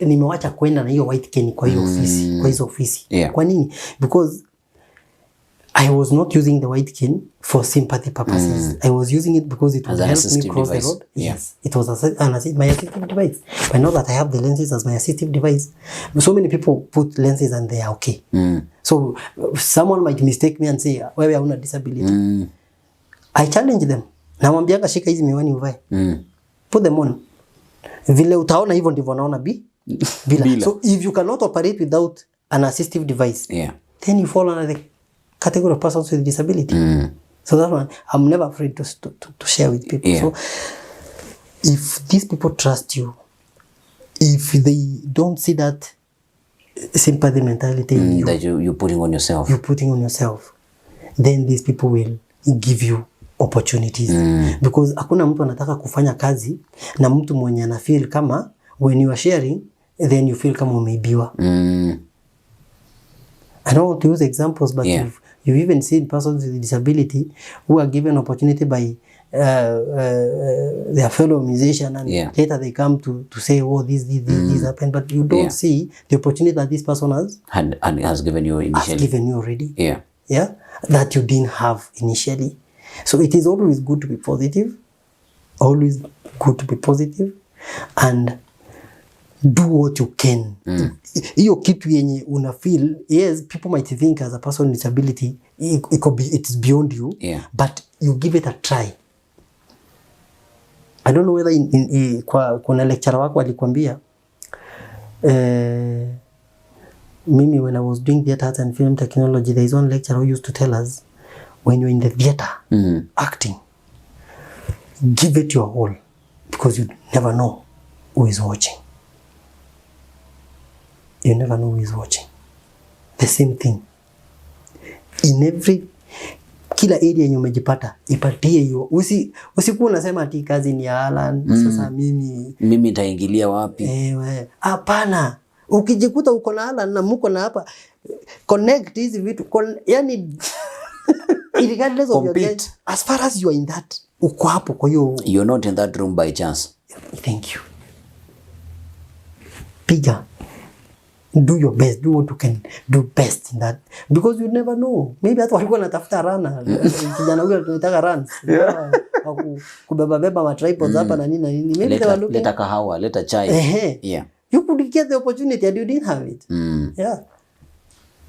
Nimewacha kwenda na hiyo white cane kwa hiyo ofisi, kwa hizo ofisi. Kwa nini? Because I was not using the white cane for sympathy purposes. I was using it because it would help me cross the road. Yes, it was my assistive device. I know that I have the lenses as my assistive device. So many people put lenses and they are okay. So someone might mistake me and say, wewe hauna disability. I challenge them. Namwambianga shika hizi miwani uvae. Put them on. Vile utaona hivyo ndivyo naona bila. So if you cannot operate without an assistive device, then you fall under the category of persons with disability. So that one, I'm never afraid to share with people. So if these people trust you, if they don't see that sympathy mentality in you, that you're putting on yourself, then these people will give you opportunities. Because hakuna mtu anataka kufanya kazi na mtu mwenye ana feel kama when you are sharing, then you feel kama umeibiwa. I don't want to use examples, but you've even seen persons with disability who are given opportunity by their fellow musician, and later they come to say, oh, this happened, but you don't see the opportunity that this person has given you initially. Has given you already. That you didn't have initially. So it is always good to be positive. Always good to be positive. And do what you can. Hiyo kitu yenye una feel, yes, people might think as a person with disability, it's beyond you, but you give it a try. I don't know whether kuna lecturer wako alikwambia, mimi when I was doing theater arts and film technology, there is one lecturer who used to tell us, when you're in the theater acting, give it your all, because you never know who is watching. You never know who is watching. The same thing. In every kila area yenye umejipata ipatie hiyo. Usikuwa unasema ati kazi ni ya Alan, sasa mimi nitaingilia wapi? Hapana. Ukijikuta uko na Alan na mko na hapa, connect hizi vitu, yani regardless of your age, as far as you are in that, uko hapo. Kwa hiyo you're not in that room by chance. Thank you. Piga, do your best, do what you can do best in that, because you never know, maybe hata walikuwa natafuta rana kijana huyo tunataka runs kubeba ma tripods hapa na nini, maybe leta kahawa, leta chai. Yeah, you could get the opportunity and you didn't have it. Yeah,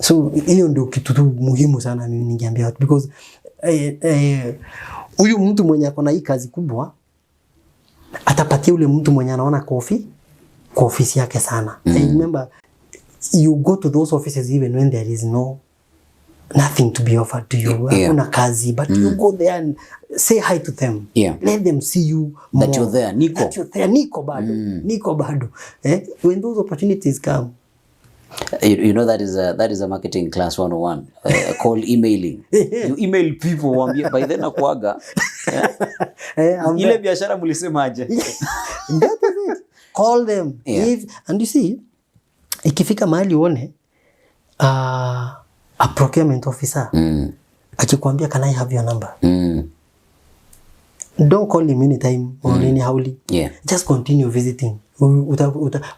so hiyo ndio kitu tu muhimu sana mimi ningeambia watu, because huyu mtu mwenye akona hii kazi kubwa atapatia ule mtu mwenye anaona kwa ofisi yake sana. I remember you go to those offices even when there is nothing to be offered to you. Hakuna kazi, but you go there and say hi to them. Let them see you more. That you're there, Niko bado. When those opportunities come, you know that is a marketing class 101 called emailing. You email people, waambie by then akuaga ile biashara mlisemaje. That is it. Call them. And you see, ikifika mahali uone a procurement officer akikwambia can I have your number, don't call him anytime or anyhowly. Just continue visiting.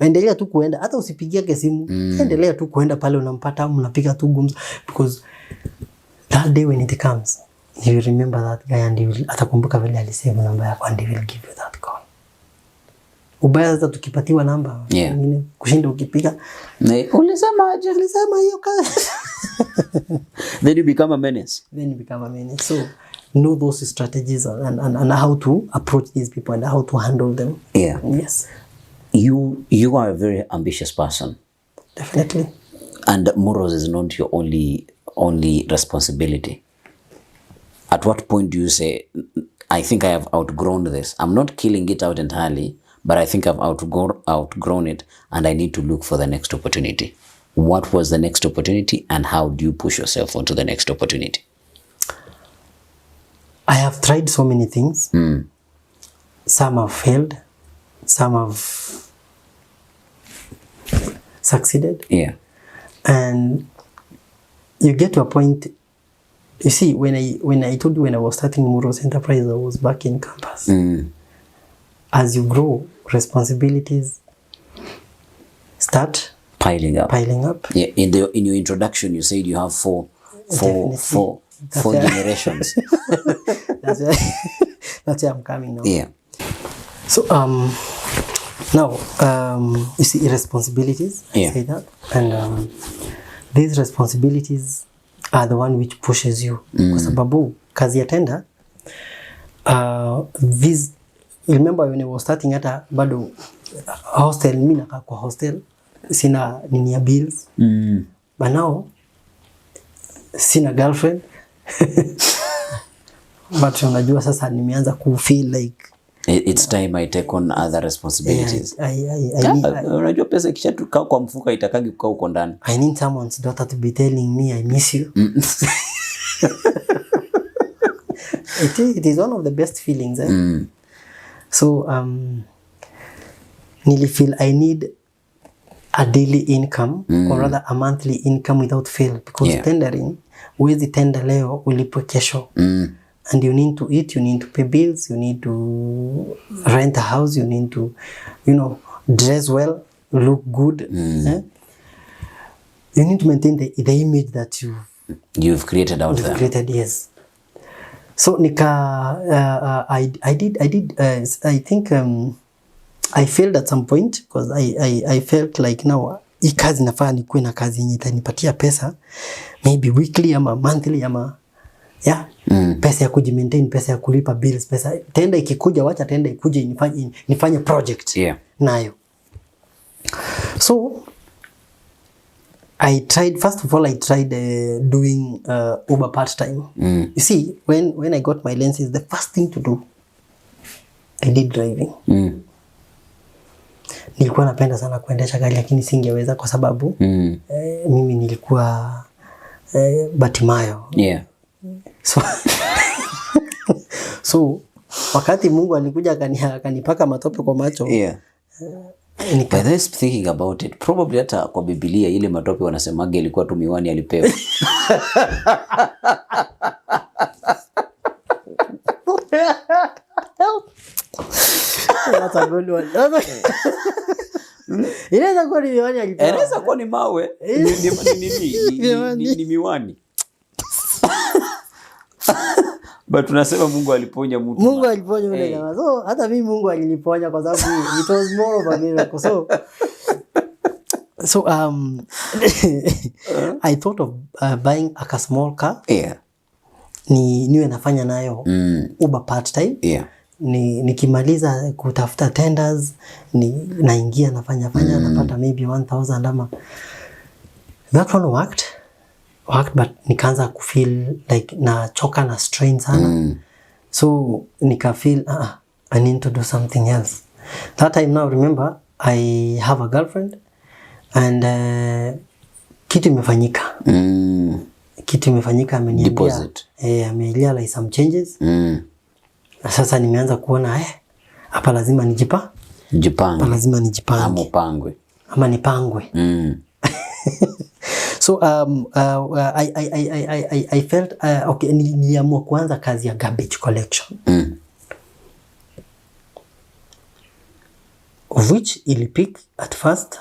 Endelea tu kuenda, hata usipigie simu, endelea tu kuenda pale, unampata mnapiga tu gumzo, because that day when it comes you will remember that guy and atakumbuka vile alisema namba yako and he will give you that call. Ubaya hata tukipatiwa namba nyingine kushinda ukipiga ulisema hiyo kazi. Then you become a menace. So know those strategies and how to approach these people and how to handle them. Yes. You are a very ambitious person. Definitely. And morals is not your only responsibility. At what point do you say, I think I have outgrown this? I'm not killing it out entirely, but I think I've outgrown it and I need to look for the next opportunity. What was the next opportunity and how do you push yourself onto the next opportunity? I have tried so many things. Some have failed. Some have succeeded. And you get to a point, you see, when I told you when I was starting Muros Enterprise, I was back in campus. As you grow, responsibilities start piling up. Yeah. In your introduction, you said you have four generations. That's where I'm coming now. Yeah. So now you see responsibilities. I say that, and these responsibilities are the one which pushes you. Kwa sababu kazi ya tenda, these, remember when I was starting hata bado hostel, mimi nakaa kwa hostel, sina nini ya bills. But now sina girlfriend. But unajua sasa nimeanza ku feel like it's time I take on other responsibilities. Unajua pesa kisha tukaa kwa mfuka itakagi kukaa uko ndani. I need someone's daughter to be telling me I miss you. It is one of the best feelings. So nili feel I need a daily income or rather a monthly income without fail, because tendering, huwezi tenda leo ulipwe kesho. And you need to eat, you need to pay bills, you need to rent a house, you need to, dress well, look good. You need to maintain the image that you've created out there. Yes. So I think I failed at some point, because I felt like now hii kazi nafaa nikuwe na kazi yenye itanipatia pesa, maybe weekly ama monthly ama pesa ya kujimaintain, pesa ya kulipa bills, pesa tenda ikikuja, wacha tenda ikuje nifanye project nayo. So I tried, first of all, doing Uber part-time. You see, when I got my license, the first thing to do, I did driving. Nilikuwa napenda sana kuendesha gari, lakini singeweza kwa sababu mimi nilikuwa Batimayo. So, so wakati Mungu alikuja akanipaka matope kwa macho. Yeah. By this thinking about it, probably hata kwa Biblia ile matope wanasemaga ilikuwa tu miwani alipewa. That's a good one. Inaweza kuwa ni miwani alipewa. Inaweza kuwa ni mawe. Ni miwani. But tunasema Mungu aliponya mtu. Mungu aliponya yule jamaa. So hata mimi Mungu aliniponya kwa sababu it was more of a miracle. So I thought of buying a small car. Yeah. Niwe nafanya nayo Uber part time. Yeah. Nikimaliza kutafuta tenders, naingia nafanya napata maybe 1,000 ama. That one worked but nikaanza kufeel like nachoka na strain sana. So nika feel I need to do something else. That time now remember I have a girlfriend and kitu imefanyika. Kitu imefanyika ameniambia amerealize some changes. Sasa nimeanza kuona hapa lazima nijipange. Lazima nijipange. Ama nipangwe. So I felt okay, niliamua kuanza kazi ya garbage collection. Of which ilipik at first.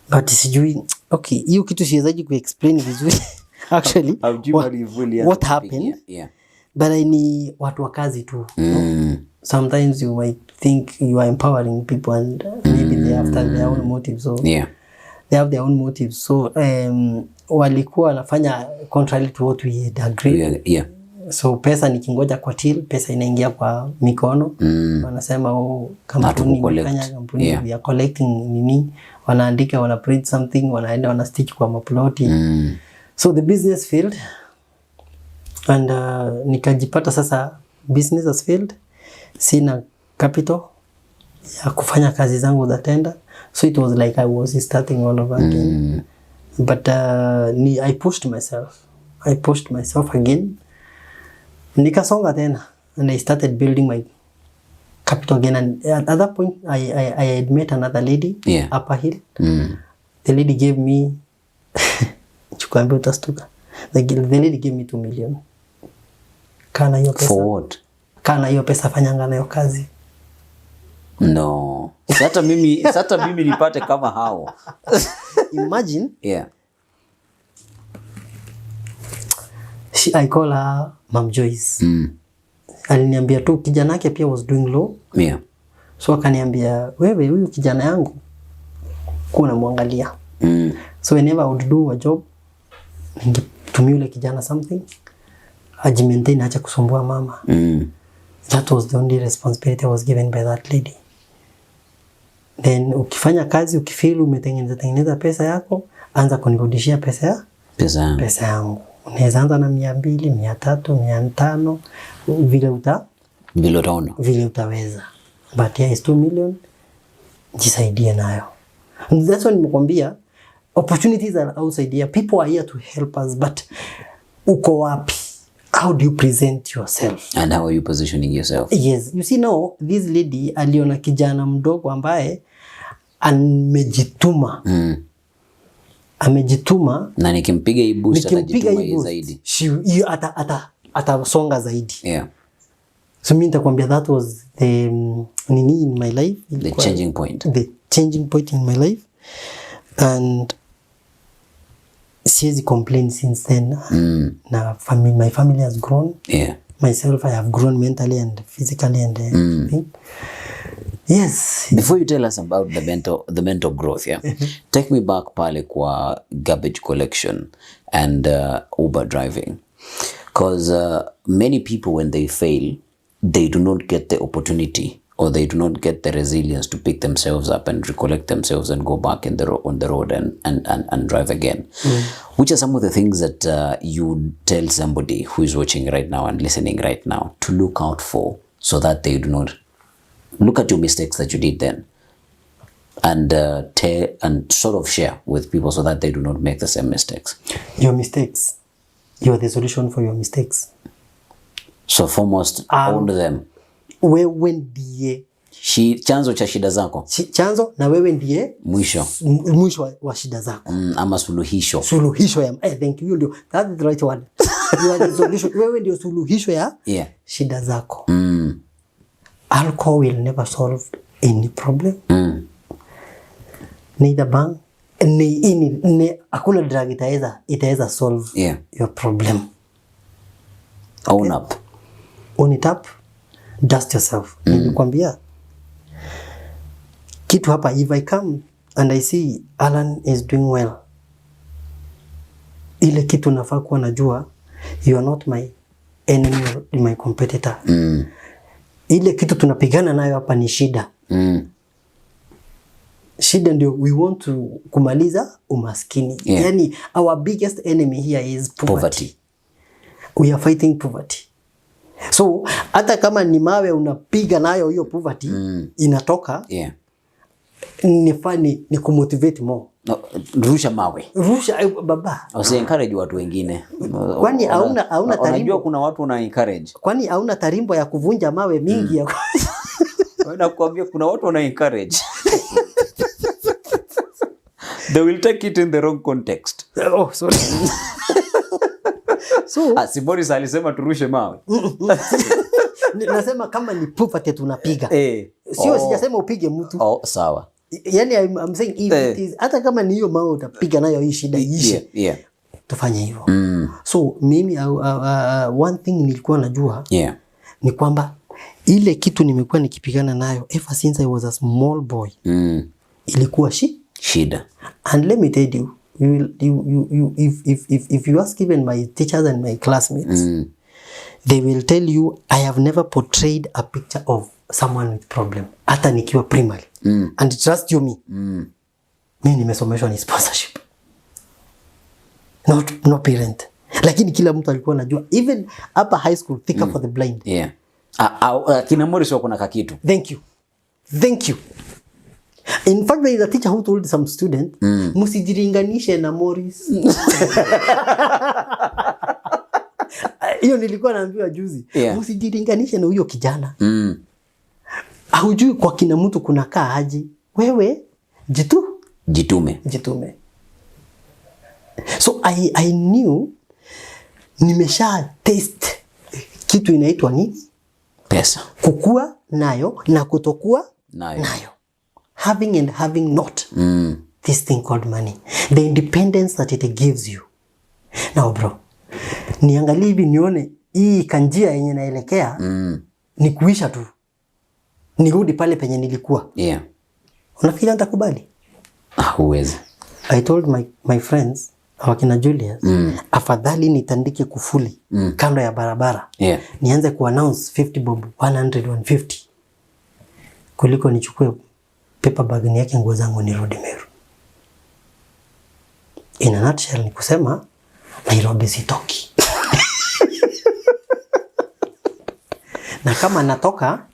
But sijui, okay, hiyo kitu siwezaji kuexplain vizuri. Actually, what happened? Yeah. But ni watu wa kazi tu. Sometimes you might think you are empowering people and maybe they have their own motives. So yeah. They have their own motives. So walikuwa wanafanya contrary to what we had agreed. Yeah. So pesa nikingoja kwa till, pesa inaingia kwa mikono. Wanasema kampuni imefanya kampuni we are collecting nini, wanaandika, wana print something, wanaenda wana stitch kwa maploti. So the business failed and nikajipata sasa business has failed. Sina capital ya kufanya kazi zangu za tenda. So it was like I was starting all over again. But I pushed myself again. Nikasonga tena and I started building my capital again. And at that point I had met another lady Upper Hill. The lady gave me chukwambia utastuka. The lady gave me 2 million. Kana hiyo pesa. For what? Kana hiyo pesa fanyanga nayo kazi. No. Sasa mimi nipate kama hao. Imagine. Yeah. I call her Mom Joyce. Aliniambia tu kijana yake pia was doing law. Yeah. So akaniambia wewe huyu kijana yangu kuna muangalia. So whenever I would do a job, ningetumia yule kijana something, ajimaintain acha kusumbua mama. That was the only responsibility I was given by that lady. Then ukifanya kazi, ukifeel umetengeneza pesa yako, anza kunirudishia pesa yangu. Unaweza anza na 200, 300, 500 vile utaweza. But here is 2 million. Jisaidie nayo. And that's when nimekwambia opportunities are outside here. People are here to help us, but uko wapi? How do you present yourself? And how are you positioning yourself? Yes. You see now, this lady aliona kijana mdogo ambaye amejituma. Amejituma. Na nikimpiga hii boost atajituma zaidi. Atasonga zaidi. Yeah. So mimi nitakwambia that was the nini in my life. The changing point. The changing point in my life. And siwezi complain since then. Na my family has grown. Yeah. Myself, I have grown mentally and physically and everything. Yes. Before you tell us about the mental growth, take me back pale kwa garbage collection and Uber driving. Because many people, when they fail, they do not get the opportunity or they do not get the resilience to pick themselves up and recollect themselves and go back on the road and drive again. Which are some of the things that you tell somebody who is watching right now and listening right now to look out for, so that they do not look at your mistakes that you did then and tell and sort of share with people so that they do not make the same mistakes? Your mistakes. you are the solution for your mistakes. So foremost, own them. Wewe ndiye chanzo cha shida zako. Chanzo na wewe ndiye mwisho wa shida zako. Ama suluhisho. Suluhisho ya thank you. That's the right word. You are the solution. Wewe ndio suluhisho ya shida zako. Alcohol will never solve any problem. Neither bang ni hakuna drug itaweza solve your problem. Own up. Own it up. Dust yourself. Nilikwambia kitu hapa, if I come and I see Alan is doing well, ile kitu nafaa kuwa najua, you are not my enemy or my competitor. Ile kitu tunapigana nayo hapa ni shida. Shida ndio we want to kumaliza umaskini. Yani our biggest enemy here is poverty. We are fighting poverty. So hata kama ni mawe unapiga nayo hiyo poverty inatoka, ni kumotivate more. No, rusha mawe. Rusha baba. Encourage watu wengine. Kwani hauna tarimbo? Unajua kuna watu una encourage. Kwani hauna tarimbo ya kuvunja mawe mingi ya nakwambia kuna watu wana encourage. They will take it in the wrong context. Oh, sorry. So si Maurice alisema turushe mawe. Nasema kama ni poverty tunapiga. Sio sijasema upige mtu. Sawa. Yani I'm saying if it is, hata kama ni hiyo mawe utapiga nayo hii shida ishe. Tufanye hivyo. So mimi one thing nilikuwa najua ni kwamba ile kitu nimekuwa nikipigana nayo ever since I was a small boy. Ilikuwa shida. And let me tell you, if you ask even my teachers and my classmates, they will tell you I have never portrayed a picture of someone with problem. Hata nikiwa primary. And trust you me. Mimi nimesomeshwa ni sponsorship. No parent. Lakini kila mtu alikuwa anajua, even hapa high school, Thika for the blind. Kina Maurice wako na kakitu. Thank you. In fact, there is a teacher who told some student, msijiringanishe na Maurice. Hiyo nilikuwa naambiwa juzi. Msijiringanishe na huyo kijana. Haujui kwa kina mtu kunakaa aje. Wewe jitume. So I knew nimesha taste kitu inaitwa nini? Pesa. Kukua nayo na kutokuwa nayo. Having and having not. This thing called money. The independence that it gives you. Now bro, niangalie hivi nione hii kanjia yenye naelekea ni kuisha tu. Nirudi pale penye nilikuwa. Unafikiri nitakubali? Huwezi. I told my friends, wakina Julius, afadhali nitandike kufuli kando ya barabara. Nianze ku-announce 50 bob, 100, 150. Kuliko nichukue paper bag ni yake nguo zangu nirudi Meru. In a nutshell ni kusema Nairobi sitoki. Na kama natoka,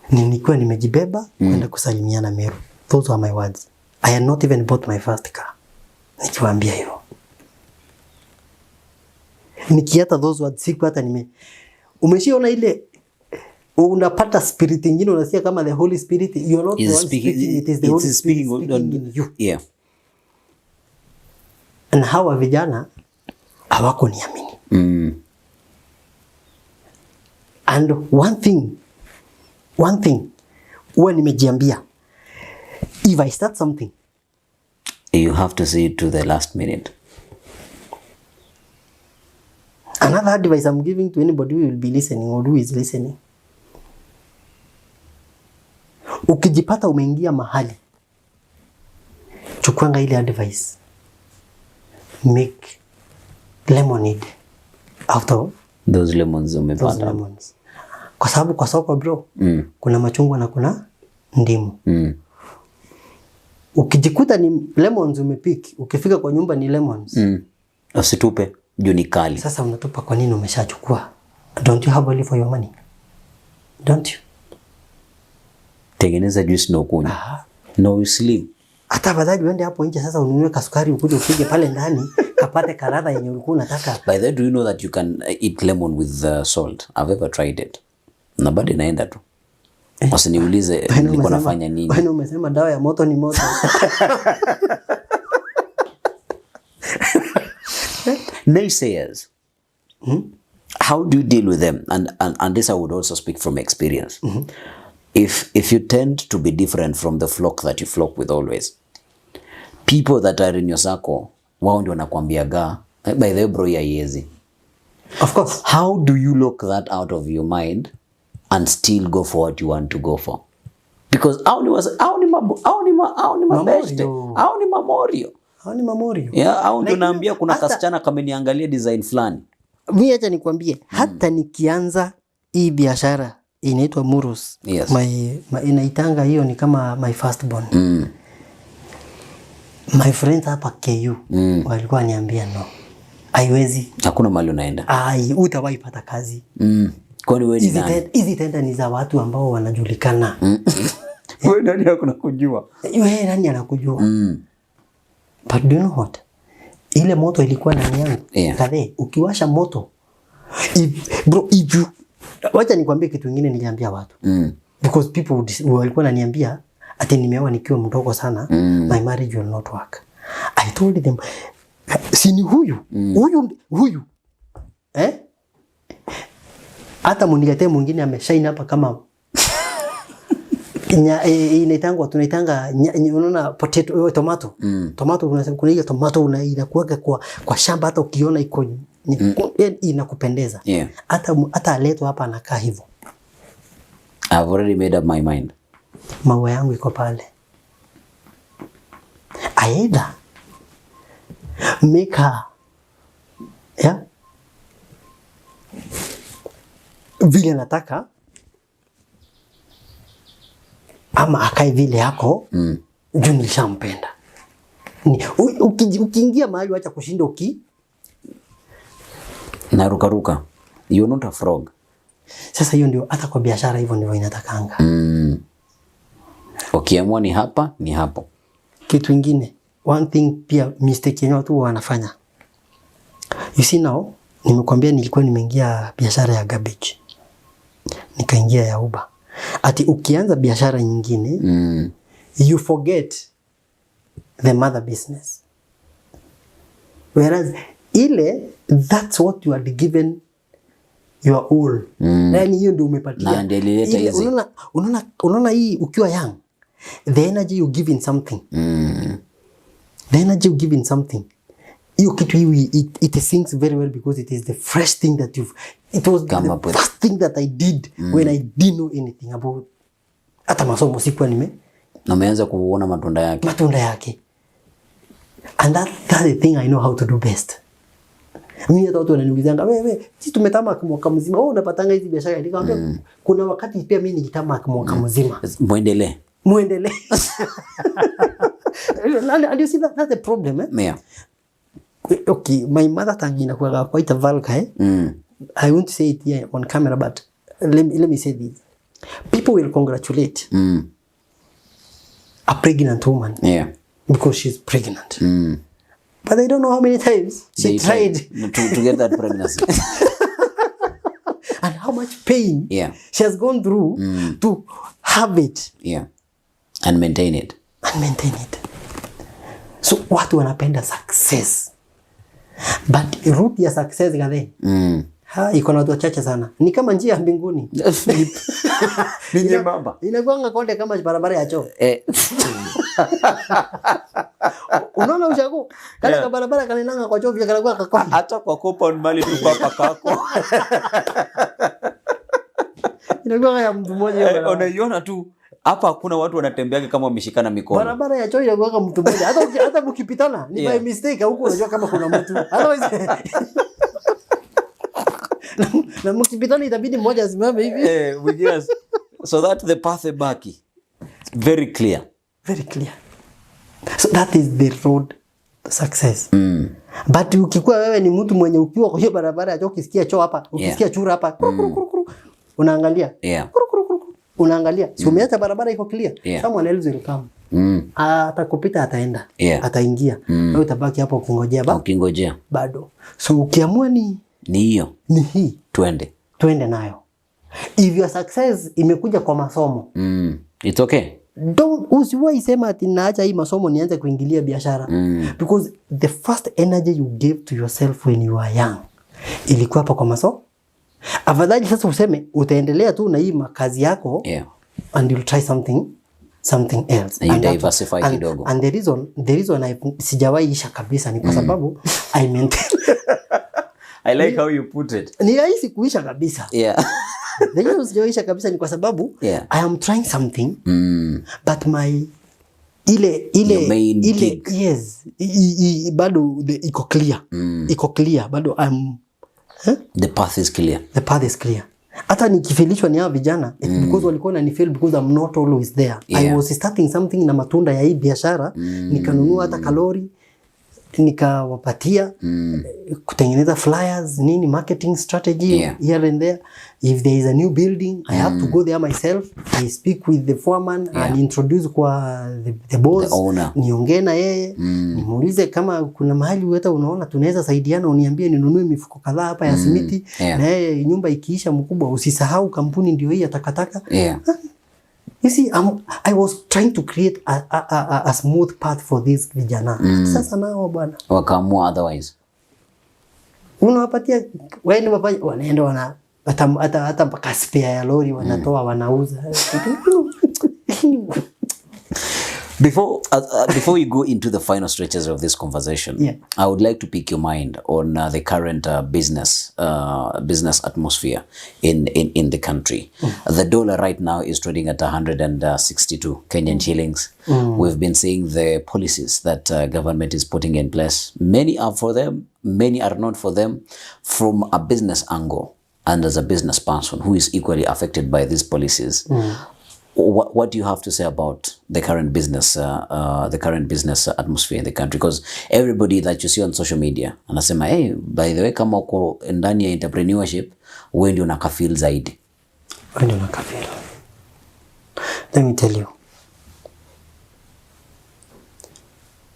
nilikuwa nimejibeba kwenda kusalimiana Meru. Those are my words. I had not even bought my first car. Nikiwaambia hivyo. Nikiata those words siku hata umeshiona ile unapata spirit nyingine unasikia kama the Holy Spirit, you are not the one speaking, it is the Holy Spirit speaking in you. And hawa vijana hawako niamini. And one thing huwa nimejiambia, if I start something, you have to see it to the last minute. Another advice I'm giving to anybody who will be listening or who is listening. Ukijipata umeingia mahali, chukuanga ile advice. Make lemonade out of those lemons umepata. Kwa sababu kwa soko bro, kuna machungwa na kuna ndimu. Ukijikuta ni lemons umepiki, ukifika kwa nyumba ni lemons. Usitupe, juu ni kali. Sasa unatupa kwa nini umeshachukua? Don't you have value for your money? Don't you? Tengeneza juice na ukunywe. No sleep. Hata badala uende hapo nje sasa ununue kasukari ukuje upige pale ndani, kapate karadha yenye ulikuwa unataka. By the way, do you know that you can eat lemon with salt? I've ever tried it. Na bado inaenda tu. Usiniulize nilikuwa nafanya nini. Bwana umesema dawa ya moto ni moto. Naysayers. How do you deal with them? And this I would also speak from experience. If you tend to be different from the flock that you flock with always, people that are in your circle, wao ndio wanakuambiaga, by the way bro ya yezi. Of course. How do you lock that out of your mind and still go for what you want to go for? Because au ni mabeste, au ni mamorio. Hao ni mamorio. Yeah, au ndio naambia kuna kasichana kameniangalia design fulani. Mimi acha nikwambie, hata nikianza hii biashara inaitwa Murus. Yes. Inaitanga hiyo ni kama my firstborn. My friends hapa KU walikuwa niambia no. Haiwezi. Hakuna mahali unaenda. Utawahi pata kazi. Kwani wewe ni nani? Hizi tenda ni za watu ambao wanajulikana. Wewe nani hakuna kujua? Wewe nani anakujua? But do you know what? Ile moto ilikuwa ndani yangu. Kadhe, ukiwasha moto. If you wacha nikwambie kitu kingine niliambia watu. Because people walikuwa wananiambia ati nimeoa nikiwa mdogo sana, my marriage will not work. I told them, sini huyu. Hata muniletee mwingine ameshine hapa kama tunaitanga unaona potato tomato. Tomato kuna ile tomato inakuaga kwa shamba, hata ukiona iko inakupendeza. Hata aletwa hapa anakaa hivyo. I've already made up my mind. Maua yangu iko pale. Either make her vile nataka ama akae vile yako juu nilishampenda. Ukiingia mahali wacha kushinda na ruka. You're not a frog. Sasa hiyo ndio hata kwa biashara hivyo ndio inatakanga. Ukiamua ni hapa, ni hapo. Kitu kingine, one thing pia mistake yenyewe watu wanafanya. You see now, nimekwambia nilikuwa nimeingia biashara ya garbage. Nikaingia ya Uber. Ati ukianza biashara nyingine, you forget the mother business. Whereas that's what you are given your all. Yani hiyo ndio umepatia. Na ndelileta hizi. Unaona hii ukiwa young, the energy you give in something. The energy you give in something. Hiyo kitu hii it sinks very well because it is the fresh thing that it was the first thing that I did when I didn't know anything about hata masomo sikuwa na umeanza kuona matunda yake. And that's the thing I know how to do best. Mimi hata watu wananiulizanga wewe sisi tumetama mwaka mzima unapatanga hizi biashara. Nikamwambia kuna wakati pia mimi nilitama mwaka mzima. Muendelee. And you see that's the problem, Yeah. Okay, my mother tongue inakuwa quite vulgar. I won't say it here on camera, but let me say this. People will congratulate a pregnant woman because she's pregnant. But they don't know how many times she tried to get that pregnancy. And how much pain she has gone through to have it. And maintain it. So watu wanapenda success. But route ya success gani? Iko na watu wachache sana. Ni kama njia ya mbinguni. Ni nyembamba. Inakuanga konde kama barabara ya choo. Unaona ushago? Kale barabara kanenanga kwa choo vile kanakuwa kakonde. Hata kwa compound mali tu kwa kako. Inakuwa ya mtu mmoja. Unaiona tu. Hapa hakuna watu wanatembeaga kama wameshikana mikono. Barabara ya choo inakuwa mtu mmoja. Hata mkipitana ni by mistake huko unajua kama kuna mtu. Otherwise na mkipitana itabidi mmoja asimame hivi. So that the path baki. Very clear. So that is the road to success. But ukikuwa wewe ni mtu mwenye ukiwa kwa hiyo barabara ya choo ukisikia choo hapa, ukisikia chura hapa, unaangalia. Unaangalia. Si umeacha barabara iko clear. Someone else will come. atakupita ataenda. Ataingia. Wewe utabaki hapo ukingojea bado. So ukiamua ni hiyo. Ni hii. Twende nayo. If your success imekuja kwa masomo. It's okay. Usiwahi sema ati naacha hii masomo nianze kuingilia biashara. Because the first energy you gave to yourself when you were young ilikuwa hapa kwa masomo. Afadhali sasa useme utaendelea tu na hii makazi yako and you'll try something else. And diversify kidogo. And the reason sijawahi isha kabisa ni kwa sababu I maintain. I like how you put it. Ni rahisi kuisha kabisa. The reason sijawahi kabisa ni kwa sababu I am trying something but my ile yes bado iko clear bado the path is clear. Hata nikifilishwa ni hao vijana because walikuwa na feel because I'm not always there. I was starting something na matunda ya hii biashara nikanunua hata kalori nikawapatia kutengeneza flyers nini marketing strategy here and there. If there is a new building I have to go there myself. I speak with the foreman and introduce kwa the boss, niongee na yeye nimuulize kama kuna mahali hata unaona tunaweza saidiana, uniambie ninunue mifuko kadhaa hapa ya simiti na yeye nyumba ikiisha mkubwa usisahau kampuni ndio hii ya takataka. You see, I was trying to create a smooth path for this vijana. Sasa nao bwana wakaamua otherwise. Unawapatia wanaenda hata mpaka spare ya lori wanatoa wanauza. Before we go into the final stretches of this conversation, I would like to pick your mind on the current business atmosphere in the country. The dollar right now is trading at 162 Kenyan shillings. We've been seeing the policies that government is putting in place. Many are for them, many are not for them. From a business angle and as a business person who is equally affected by these policies, what do you have to say about the current business atmosphere in the country? Because everybody that you see on social media anasema, hey, by the way, kama uko ndani ya entrepreneurship, wewe ndio unakafeel zaidi. Let me tell you.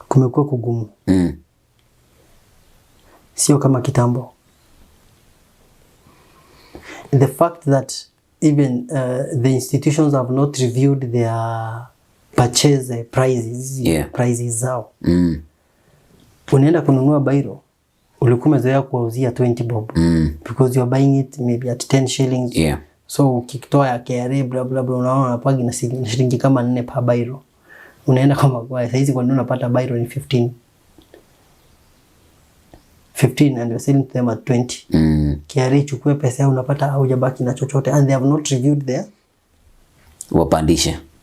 Kumekuwa kugumu. Sio kama kitambo. The fact that even the institutions have not reviewed their purchase prices zao. Unaenda kununua bairo, ulikuwa umezoea kuwauzia 20 bob because you are buying it maybe at 10 shillings. So ukitoa ya KRA bla bla bla unaona unapagi na shilingi kama 4 per bairo. Unaenda kama kwa saizi kwa nini unapata bairo ni 15 and you're selling to them at 20. KRA chukue pesa yao unapata haujabaki na chochote and they have not reviewed their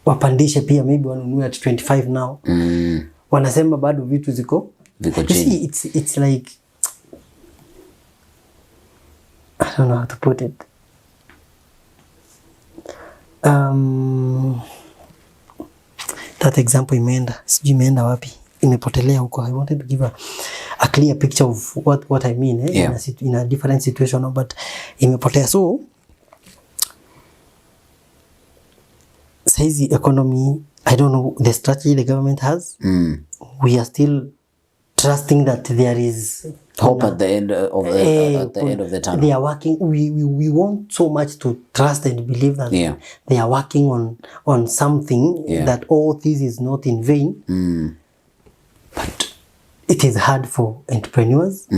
wapandishe pia maybe wanunue at 25 now. Wanasema bado vitu ziko chini. It's like I don't know how to put it. That example imeenda wapi? Imepotelea huko. I wanted to give a clear picture of what I mean in a different situation, but imepotea. So says the economy, I don't know the strategy the government has. We are still trusting that there is hope at the end of the tunnel. They are working. We want so much to trust and believe that they are working on something, that all this is not in vain. But it is hard for entrepreneurs.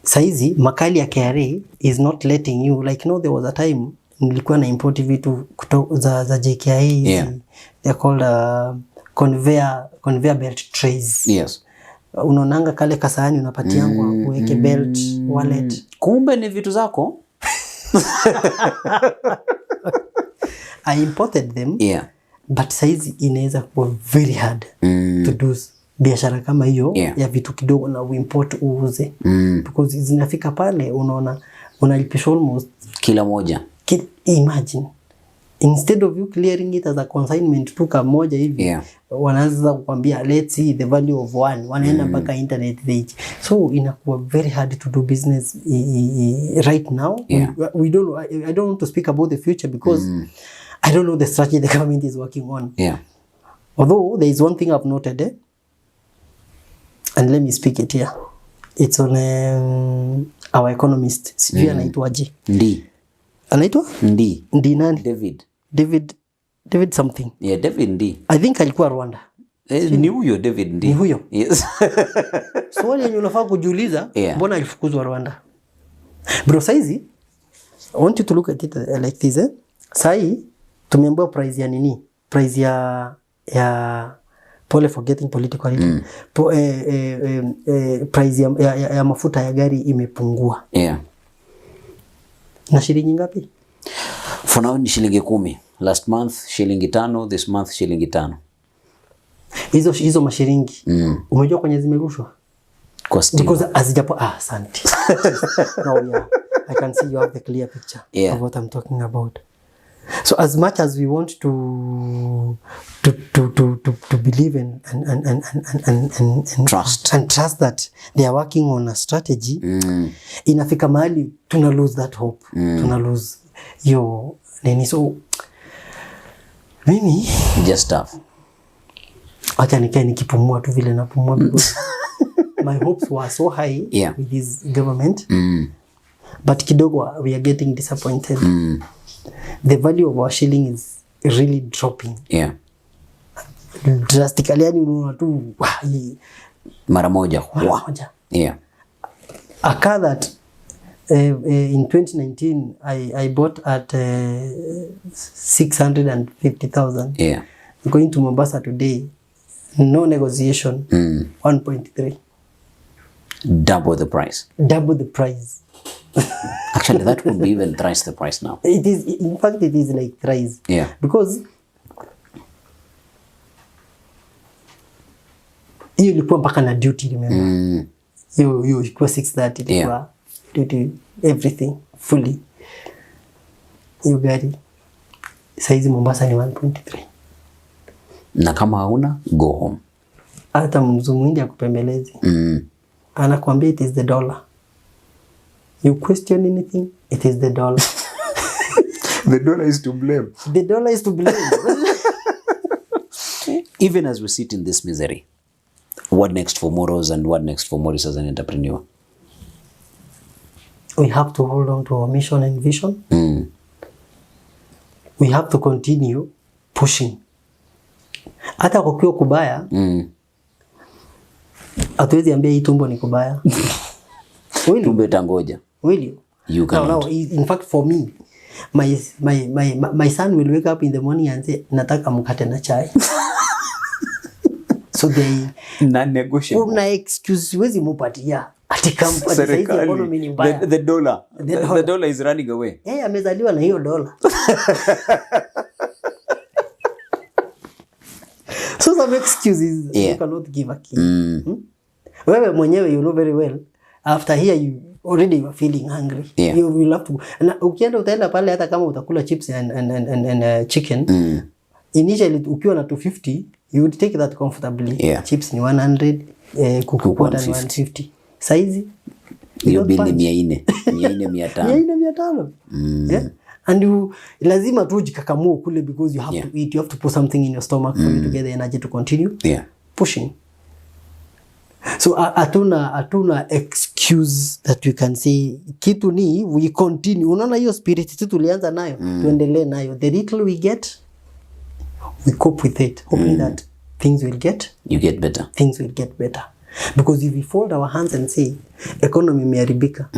Saizi makali ya KRA is not letting you, like, there was a time nilikuwa na import vitu za JKIA. They're called conveyor belt trays. Unaonanga kale kasahani unapatiangwa uweke belt, wallet. Kumbe ni vitu zako. I imported them. But saizi inaweza kuwa very hard to do biashara kama hiyo ya vitu kidogo na uimport uuze. Because zinafika pale unaona unalipisha almost kila moja. Imagine, instead of you clearing it as a consignment tu kama moja hivi, wanaanza kukwambia let's see the value of one, wanaenda mpaka internet page. So inakuwa very hard to do business right now. I don't want to speak about the future because I don't know the strategy the government is working on. Yeah. Although there is one thing I've noted, and let me speak it here. It's on our economist. Sijui anaitwaje. Anaitwa? Ndi nani? David something. Yeah, David Ndi. I think alikuwa Rwanda. Ni huyo David Ndi. Ni huyo? Yes. Swali yenye unafaa kujiuliza, mbona alifukuzwa Rwanda? Bro, saizi, I want you to look at it like this. Sai, tumeambiwa price ya nini? Price ya pole for getting political. Price ya mafuta ya gari imepungua. Yeah. Na shilingi ngapi? For now ni shilingi 10. Last month shilingi 5, this month shilingi 5. Hizo mashilingi. Umejua kwenye zimerushwa? Kwa stima. Because asante. Now yeah, I can see you have the clear picture of what I'm talking about. So as much as we want to believe and trust that they are working on a strategy, inafika mahali tuna lose that hope, tuna lose your nini. So mimi just tough. Acha nikae nikipumua tu vile napumua because my hopes were so high with this government, but kidogo we are getting disappointed. The value of our shilling is really dropping. Yeah. Drastically, yani unaona tu mara moja. Yeah. A car that in 2019 I bought at 650,000. Yeah. Going to Mombasa today, no negotiation. 1.3. Double the price. Double the price. Actually, that would be even thrice the price now. It is, in fact, it is like thrice. Yeah. Because hiyo ilikuwa mpaka na duty, remember? Hiyo ilikuwa 630, ilikuwa duty, everything fully. Hiyo gari saizi Mombasa ni 1.3. Na kama hauna, go home. Hata mzungu India kupembelezi. Anakuambia it is the dollar. You question anything, it is the dollar. The dollar is to blame. The dollar is to blame. Even as we sit in this misery, what next for Moros and what next for Maurice as an entrepreneur? We have to hold on to our mission and vision. We have to continue pushing. Hata kukiwa kubaya, hatuwezi ambia hii tumbo ni kubaya. Tumbo itangoja. Will you? You cannot. No, in fact, for me, my son will wake up in the morning and say, nataka mkate na chai. So they non-negotiable. Una excuse wezi mupatia. Ati kampani saizi economy ni mbaya. The dollar is running away. Amezaliwa na hiyo dola. So some excuses you cannot give a kid. Wewe mwenyewe you know very well. After here you already are feeling hungry. You will have to. Na ukienda utaenda pale hata kama utakula chips and chicken. Initially ukiwa na 250, you would take that comfortably. Chips ni 100, kuku quarter ni 150. Saizi hiyo bili 400, 500. Yeah. And you lazima tu jikakamua kule because you have to eat, you have to put something in your stomach for you to get the energy to continue pushing. So atuna excuse that we can say kitu ni we continue. Unaona hiyo spirit tu tulianza nayo, tuendelee nayo. The little we get, we cope with it, hoping that things will get better. Things will get better. Because if we fold our hands and say economy imeharibika,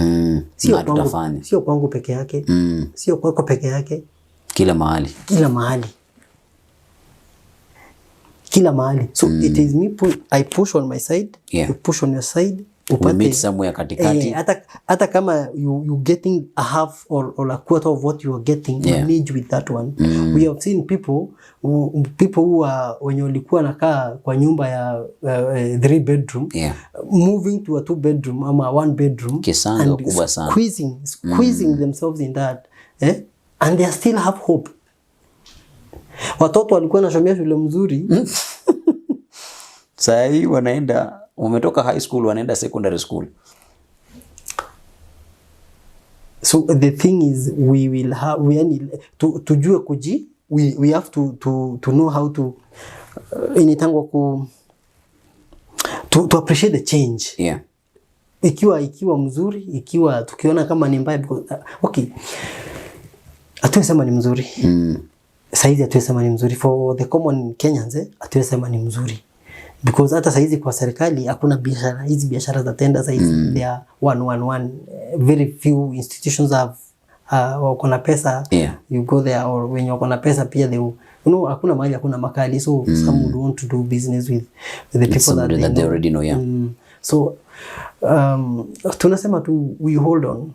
sio kwangu peke yake, sio kwako peke yake, kila mahali. So it is me I push on my side, you push on your side, we meet somewhere katikati. Hata kama you getting a half or a quarter of what you are getting, manage with that one. We have seen people who are wenye walikuwa nakaa kwa nyumba ya 3 bedroom moving to a 2 bedroom ama 1 bedroom Kisanga kubwa sana, squeezing themselves in that, and they still have hope. Watoto walikuwa nasomea shule mzuri sasa hii wametoka high school wanaenda secondary school. So the thing is we will have tujue we have to know how to initangwa to appreciate the change. Yeah. Ikiwa mzuri, ikiwa tukiona kama ni mbaya, because okay, atuwesema ni mzuri. Saizi atuwesema ni mzuri for the common Kenyans, atuwesema ni mzuri. Because hata saizi kwa serikali hakuna biashara, hizi biashara za tenda saizi they are 111. Very few institutions have wako na pesa. Yeah. You go there, or when you wako na pesa pia they hakuna mahali hakuna makali, so some would want to do business with the people that they already know. Yeah. So tunasema tu we hold on.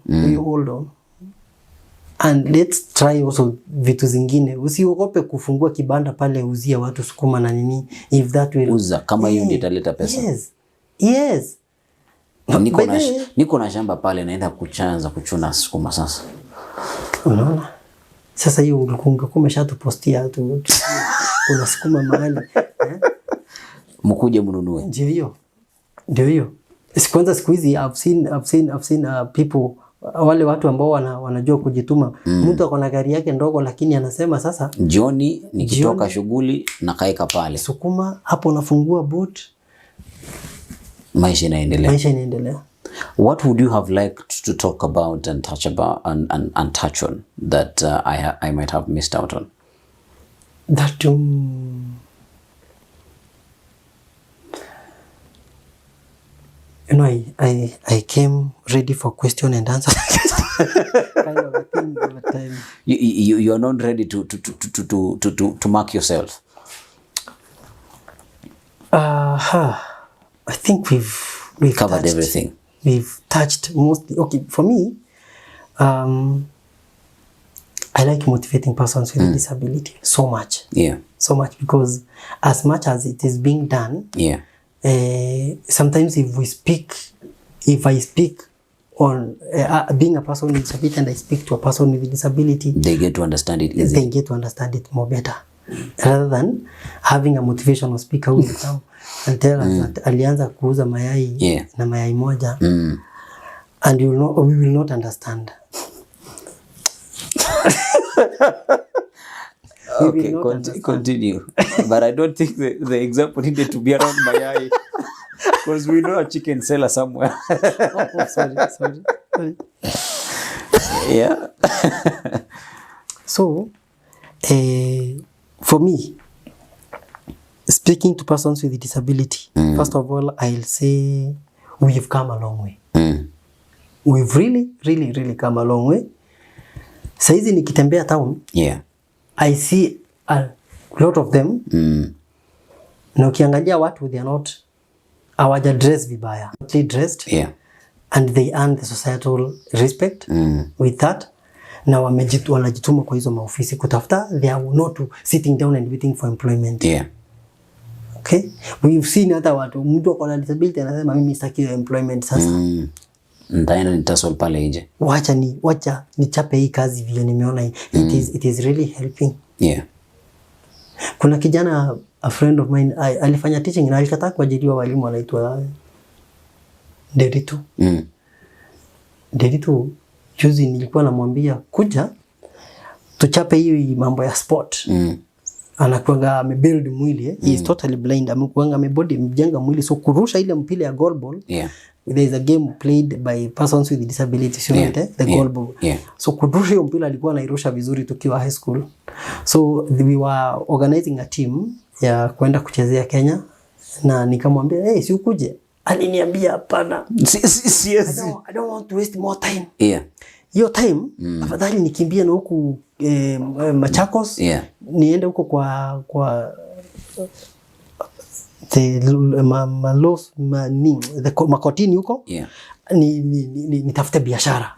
And let's try also vitu zingine. Usiogope kufungua kibanda pale uzia watu sukuma na nini, if that will uza kama hiyo ndio italeta pesa. Yes. Niko na shamba pale naenda kuchanza kuchuna sukuma sasa. Unaona? Sasa hiyo ulikuwa umeshatupostia tu kuna sukuma mahali. Mkuje mnunue. Ndio hiyo. Kwanza siku hizi I've seen people, wale watu ambao wanajua kujituma. Mtu akona gari yake ndogo lakini anasema sasa jioni nikitoka shughuli na kaeka pale. Sukuma hapo unafungua boot. Maisha inaendelea. What would you have liked to talk about and touch on that I might have missed out on? That I came ready for question and answer. Kind of a thing all the time. You are not ready to mark yourself. I think we've covered everything. We've touched mostly. Okay, for me, I like motivating persons with disability so much. Yeah. So much, because as much as it is being done, yeah. Sometimes if I speak on being a person with disability and I speak to a person with disability, they get to understand it easy. They get to understand it more better. Rather than having a motivational speaker who will come and tell us that alianza kuuza mayai na mayai moja, and we will not understand. Okay, continue. But I don't think the example needed to be around mayai, because we know a chicken seller somewhere. Sorry. Yeah. So, for me, speaking to persons with disability, first of all, I'll say we've come a long way. We've really come a long way. Saizi nikitembea town, I see a lot of them. Na ukiangalia watu, they are not hawaja dress vibaya. They dressed, and they earn the societal respect with that. Na wanajituma kwa hizo maofisi kutafuta, they are not sitting down and waiting for employment. Okay? We've seen hata watu, mtu akona disability anasema mimi sitaki employment sasa. Ndaenda nitasol pale nje. Wacha nichape hii kazi vile nimeona hii. It is really helping. Kuna kijana, a friend of mine, alifanya teaching na alikataa kuajiriwa, walimu anaitwa Deditu. Deditu, juzi nilikuwa namwambia kuja tuchape hii mambo ya sport. Anakuanga amebuild mwili, he is totally blind, amekuanga amejenga mwili, so kurusha ile mpira ya goal ball. There is a game played by persons with disabilities, the goal ball. So kurusha hiyo mpira alikuwa anairusha vizuri tukiwa high school. So we were organizing a team ya kwenda kuchezea Kenya, na nikamwambia si ukuje. Aliniambia hapana. I don't want to waste more time. Hiyo time afadhali nikimbie na huku Machakos, niende huko kwa the makotini huko, nitafute biashara.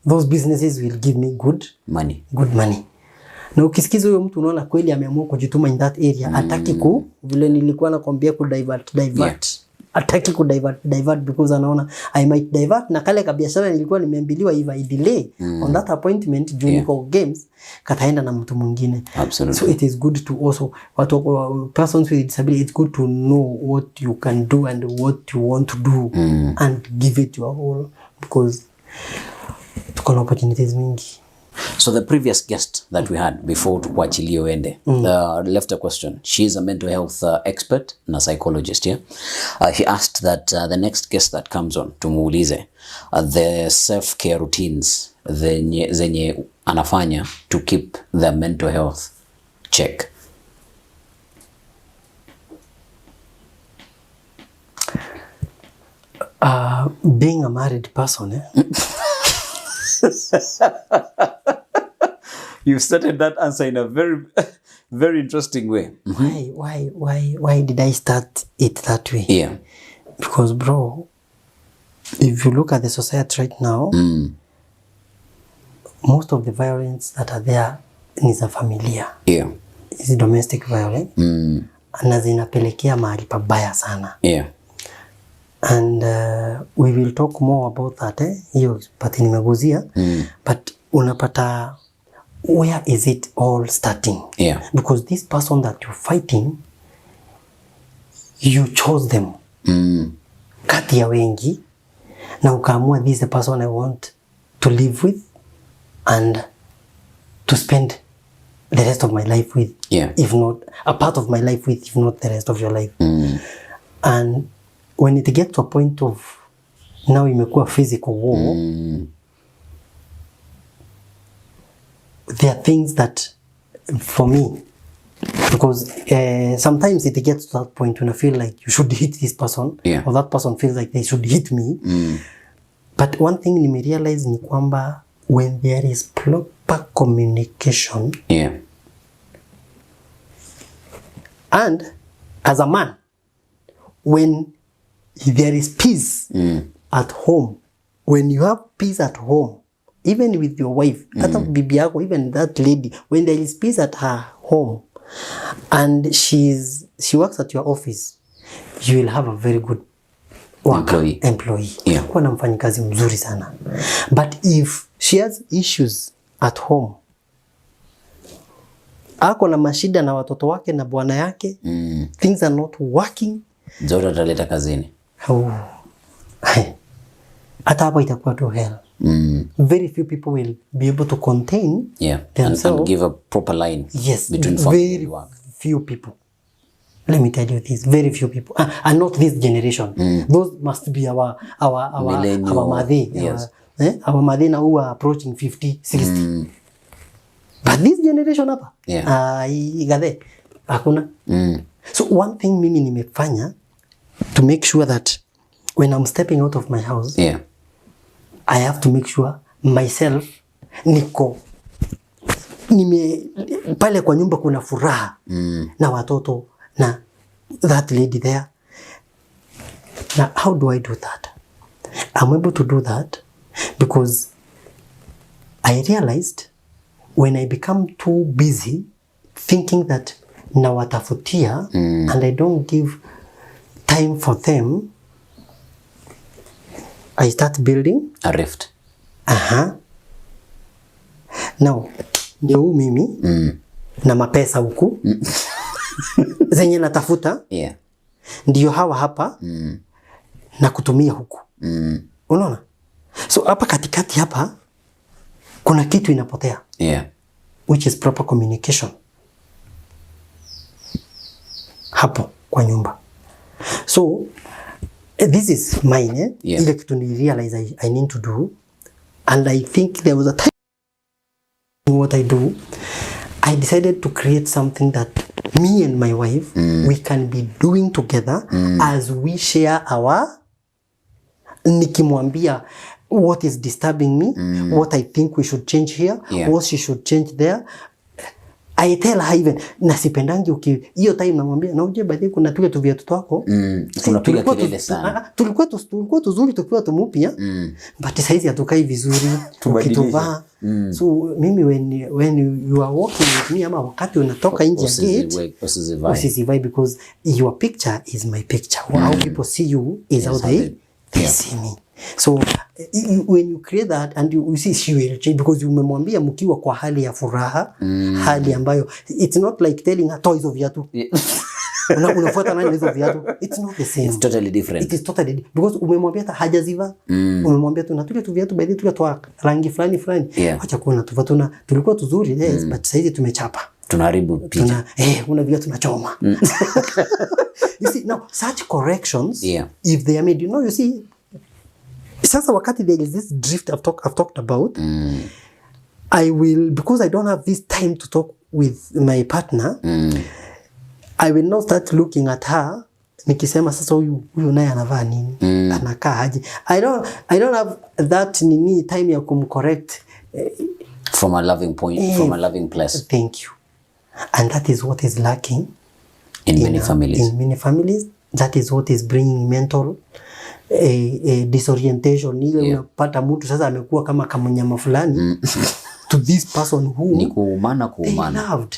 Those businesses will give me good money. Na ukisikiza huyo mtu unaona kweli ameamua kujituma in that area. Ataki vile nilikuwa nakwambia divert. Ataki divert because anaona I might divert, na kale ka biashara nilikuwa nimeambiliwa if I delay on that appointment during games, kataenda na mtu mwingine. So it is good to also, persons with disability, it's good to know what you can do and what you want to do and give it your all, because tuko na opportunities mingi. So the previous guest that we had before tukuachilie uende left a question. She is a mental health expert and a psychologist. Yeah, he asked that the next guest that comes on tumuulize the self-care routines zenye anafanya to keep the mental health check. Being a married person, You started that answer in a very, very interesting way. Why did I start it that way? Yeah. Because, bro, if you look at the society right now, most of the violence that are there is a familia. Yeah. Is domestic violence. Na zinapelekea mahali pabaya sana. Yeah. And we will talk more about that. Hiyo pati nimeguzia. But unapata, where is it all starting? Yeah. Because this person that you're fighting, you chose them. Kati ya wengi. Na ukaamua, this is the person I want to live with and to spend the rest of my life with. Yeah. If not, a part of my life with, if not the rest of your life. And when it gets to a point of now imekuwa physical war, there are things that, for me, because sometimes it gets to that point when I feel like you should hit this person, yeah, or that person feels like they should hit me. But one thing nime realize ni kwamba when there is proper communication, yeah, and as a man, when there is peace at home, when you have peace at home, even with your wife, hata bibi yako, even that lady, when there is peace at her home and she works at your office, you will have a very good employee. Yeah. Kuwa na mfanyikazi mzuri sana. But if she has issues at home, ako na mashida na watoto wake na bwana yake, things are not working, zote ataleta kazini. Hata hapo itakuwa tu hell. Very few people will be able to contain themselves and give a proper line. Yes, between family and work. Few people. Let me tell you this, very few people, and not this generation. Those must be our madhe, yes, our madhe now who are approaching 50, 60. But this generation hapa, igade hakuna. So one thing mimi nimefanya to make sure that when I'm stepping out of my house, I have to make sure myself niko pale kwa nyumba kuna furaha na watoto na that lady there. Now, how do I do that? I'm able to do that because I realized when I become too busy thinking that nawatafutia and I don't give time for them, I start building a rift. Now, ndio mimi na mapesa huku zenye natafuta, ndio hawa hapa na kutumia huku. Unaona? So hapa katikati hapa kuna kitu inapotea. Which is proper communication. Hapo kwa nyumba. So this is mine, ile kitu ni realize I need to do, and I think there was a time what I do, I decided to create something that me and my wife we can be doing together as we share our, nikimwambia what is disturbing me, what I think we should change here, what she should change there. I tell her even, nasipendangi hiyo time namwambia, na uje baadaye kuna tuwe tuvia watoto wako. Tunapiga kelele sana. Tulikuwa tuzuri tukiwa tumupia, but saizi hatukai vizuri ukituvaa. So mimi when you are walking with me ama wakati unatoka nje ya gate, usizivai, because your picture is my picture. How people see you is how they see me. So when you create that and you see she will change, because umemwambia mkiwa kwa hali ya furaha, hali ambayo it's not like telling her toys of yatu. Unafuata nani hizo viatu? It's not the same. It's totally different. It is totally because umemwambia hata hajaziva. Umemwambia tu natulia tu viatu baadhi tu toa rangi fulani. Acha kuona tu tulikuwa tuzuri but sasa hivi tumechapa. Tunaharibu picha. Una viatu tunachoma. You see, now such corrections, if they are made, you see, sasa wakati there is this drift I've talked about, I will, because I don't have this time to talk with my partner, I will not start looking at her, nikisema sasa huyu naye anavaa nini, anakaa aje. I don't have that time ya kumcorrect. From a loving point, from a loving place. Thank you. And that is what is lacking in many families. In many families, that is what is bringing mental disorientation. Unapata mtu sasa amekuwa kama kamnyama fulani to this person who ni kuumana. Loved.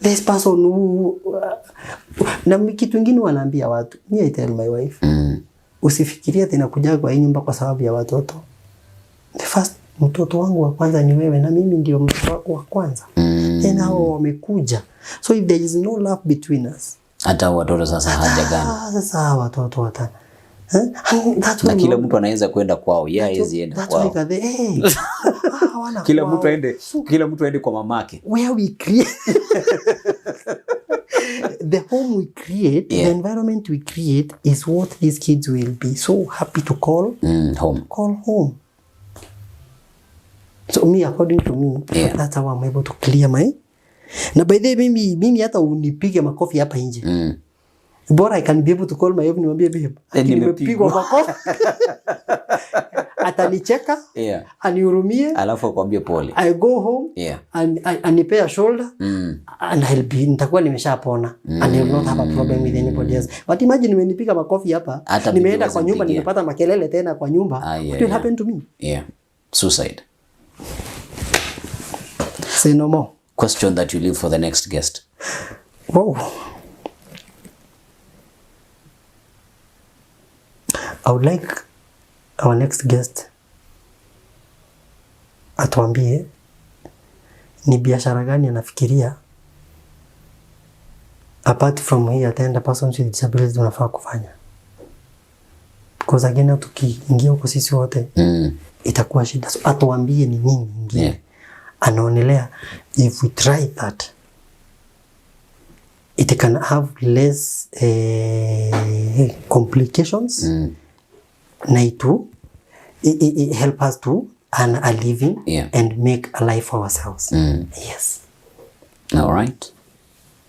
This person who na kitu kingine wanaambia watu, I tell my wife, usifikirie tena kuja kwa hii nyumba kwa sababu ya watoto. The first mtoto wangu wa kwanza ni wewe na mimi ndio mtoto wako wa kwanza. Tena hao wamekuja. So if there is no love between us, hata watoto sasa haja gani? Sasa watoto wata. Na kila mtu anaweza kwenda kwao. Hizi enda kwao. Kila mtu aende kwa mamake. Where we create the home we create, the environment we create is what these kids will be so happy to call home. Call home. So me, according to me, that's how I'm able to clear my. Na by the way, mimi hata unipige makofi hapa nje. Bora I can be able to call my wife niambie babe, nimepigwa makofi. Atanicheka, anihurumie, alafu akwambie pole. I go home, and anipea shoulder, and nitakuwa nimeshapona, and I will not have a problem with anybody else. But imagine nimenipiga makofi hapa, nimeenda kwa nyumba, nimepata makelele tena kwa nyumba, what will happen to me? Suicide. Say no more. Question that you leave for the next guest. Wow. I would like our next guest atuambie ni biashara gani anafikiria apart from hii attend persons with disabilities unafaa kufanya. Because again tukiingia huko sisi wote itakuwa shida. So atuambie ni nini ingine. Anaonelea if we try that it can have less complications. Na it help us to earn a living and make a life for ourselves. Yes. All right.